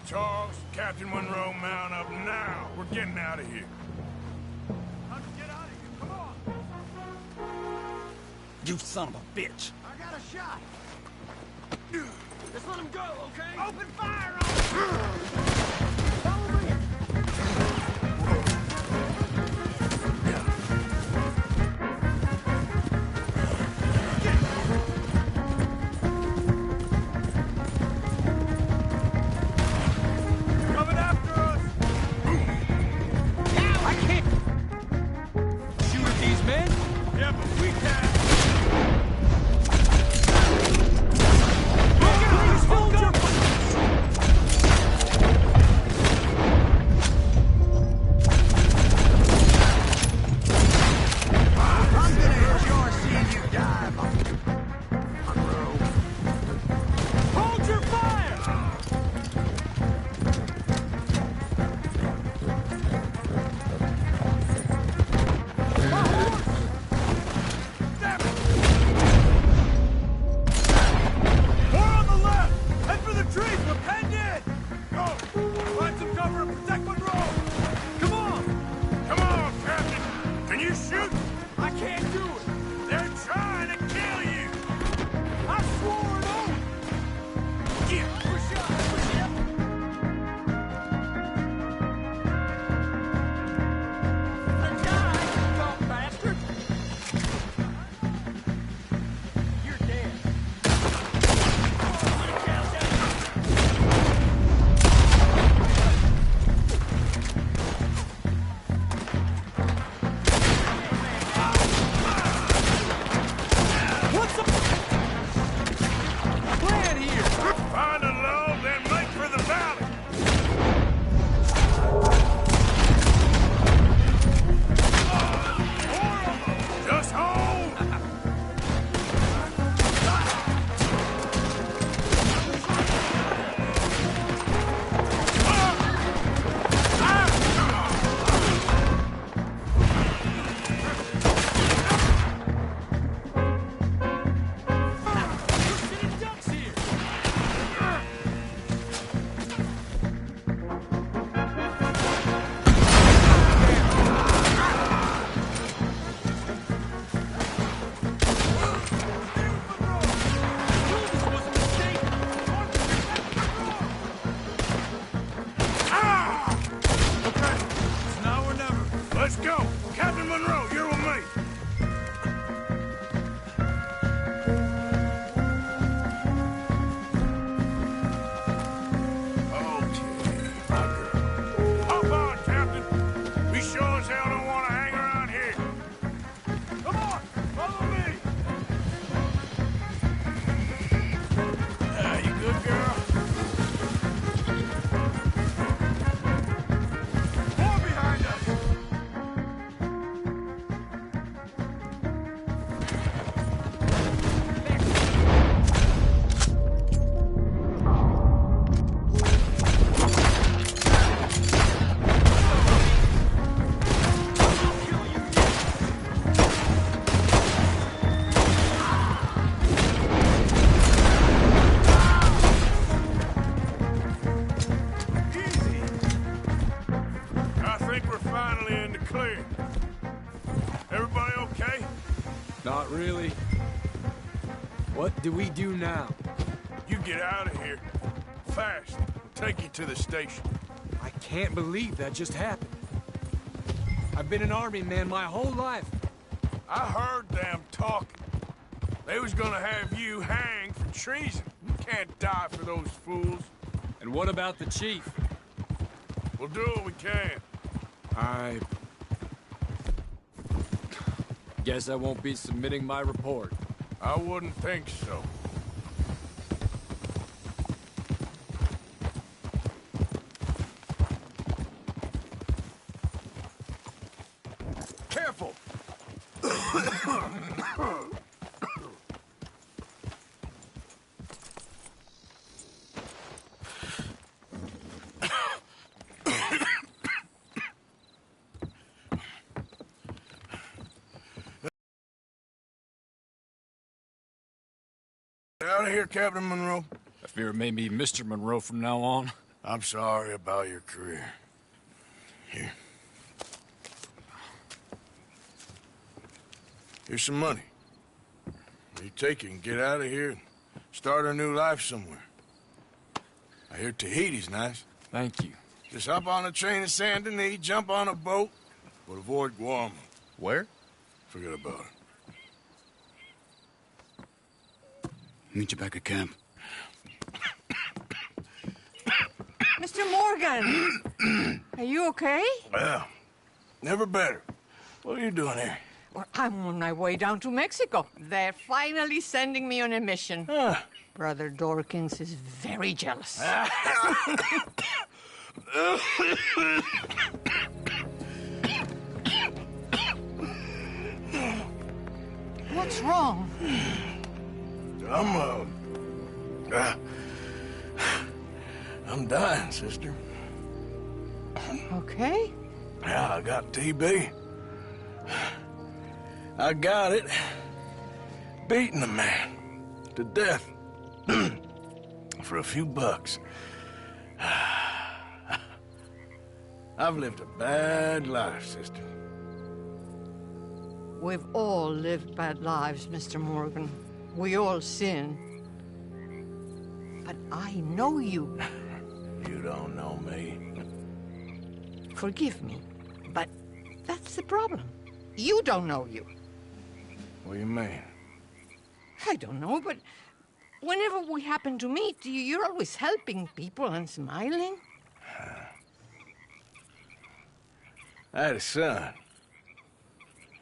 Charles, Captain Monroe, mount up now. We're getting out of here. You son of a bitch. I got a shot. Just let him go, okay? Open fire on him! Coming after us! I can't shoot at these men. Yeah, but we can. do we do now? You get out of here. Fast. We'll take you to the station. I can't believe that just happened. I've been an army man my whole life. I heard them talking. They was gonna have you hanged for treason. You can't die for those fools. And what about the chief? We'll do what we can. I guess I won't be submitting my report. I wouldn't think so. Careful! Out of here, Captain Monroe. I fear it may be Mr. Monroe from now on. I'm sorry about your career. Here. Here's some money. You take it and get out of here and start a new life somewhere. I hear Tahiti's nice. Thank you. Just hop on a train to Saint Denis, jump on a boat, but avoid Guam. Where? Forget about it. Meet you back at camp. Mr. Morgan! Are you okay? Well, never better. What are you doing here? Well, I'm on my way down to Mexico. They're finally sending me on a mission. Brother Dorkins is very jealous. What's wrong? I'm dying, sister. Okay. Yeah, I got TB. I got it. Beating a man to death for a few bucks. I've lived a bad life, sister. We've all lived bad lives, Mr. Morgan. We all sin. But I know you. You don't know me. Forgive me, but that's the problem. You don't know you. What do you mean? I don't know, but whenever we happen to meet, you're always helping people and smiling. I had a son.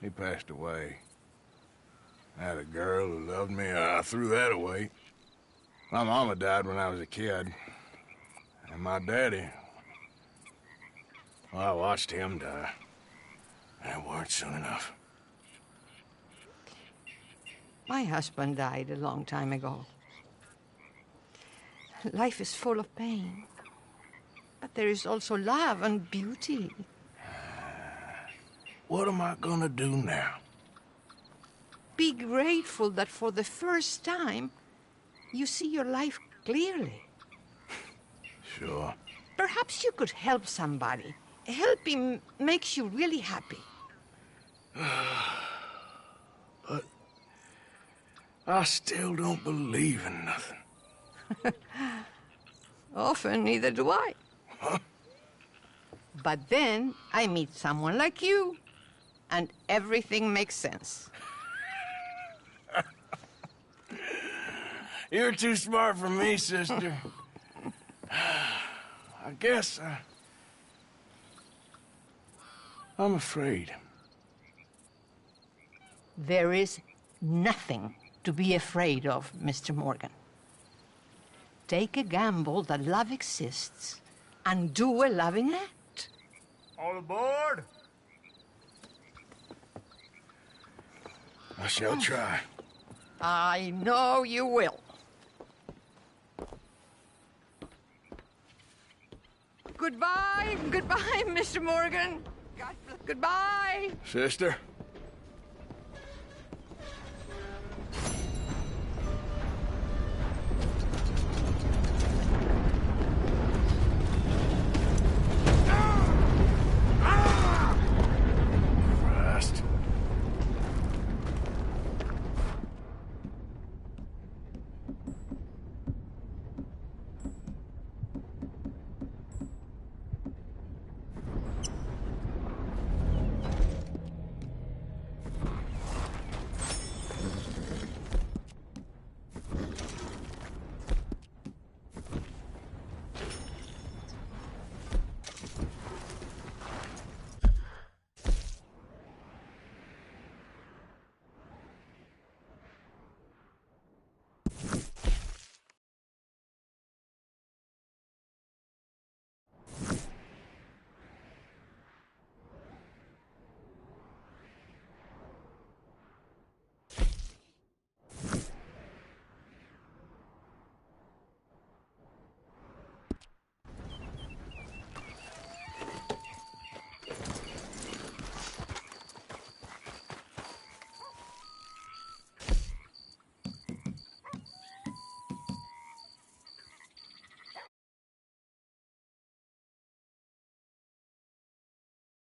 He passed away. I had a girl who loved me. I threw that away. My mama died when I was a kid. And my daddy, well, I watched him die. And it weren't soon enough. My husband died a long time ago. Life is full of pain. But there is also love and beauty. What am I gonna do now? Be grateful that for the first time, you see your life clearly. Sure. Perhaps you could help somebody. Helping makes you really happy. But I still don't believe in nothing. Often, neither do I. Huh? But then I meet someone like you, and everything makes sense. You're too smart for me, sister. I guess I'm afraid. There is nothing to be afraid of, Mr. Morgan. Take a gamble that love exists and do a loving act. All aboard? I shall try. I know you will. Goodbye, goodbye, Mr. Morgan. Goodbye. Sister?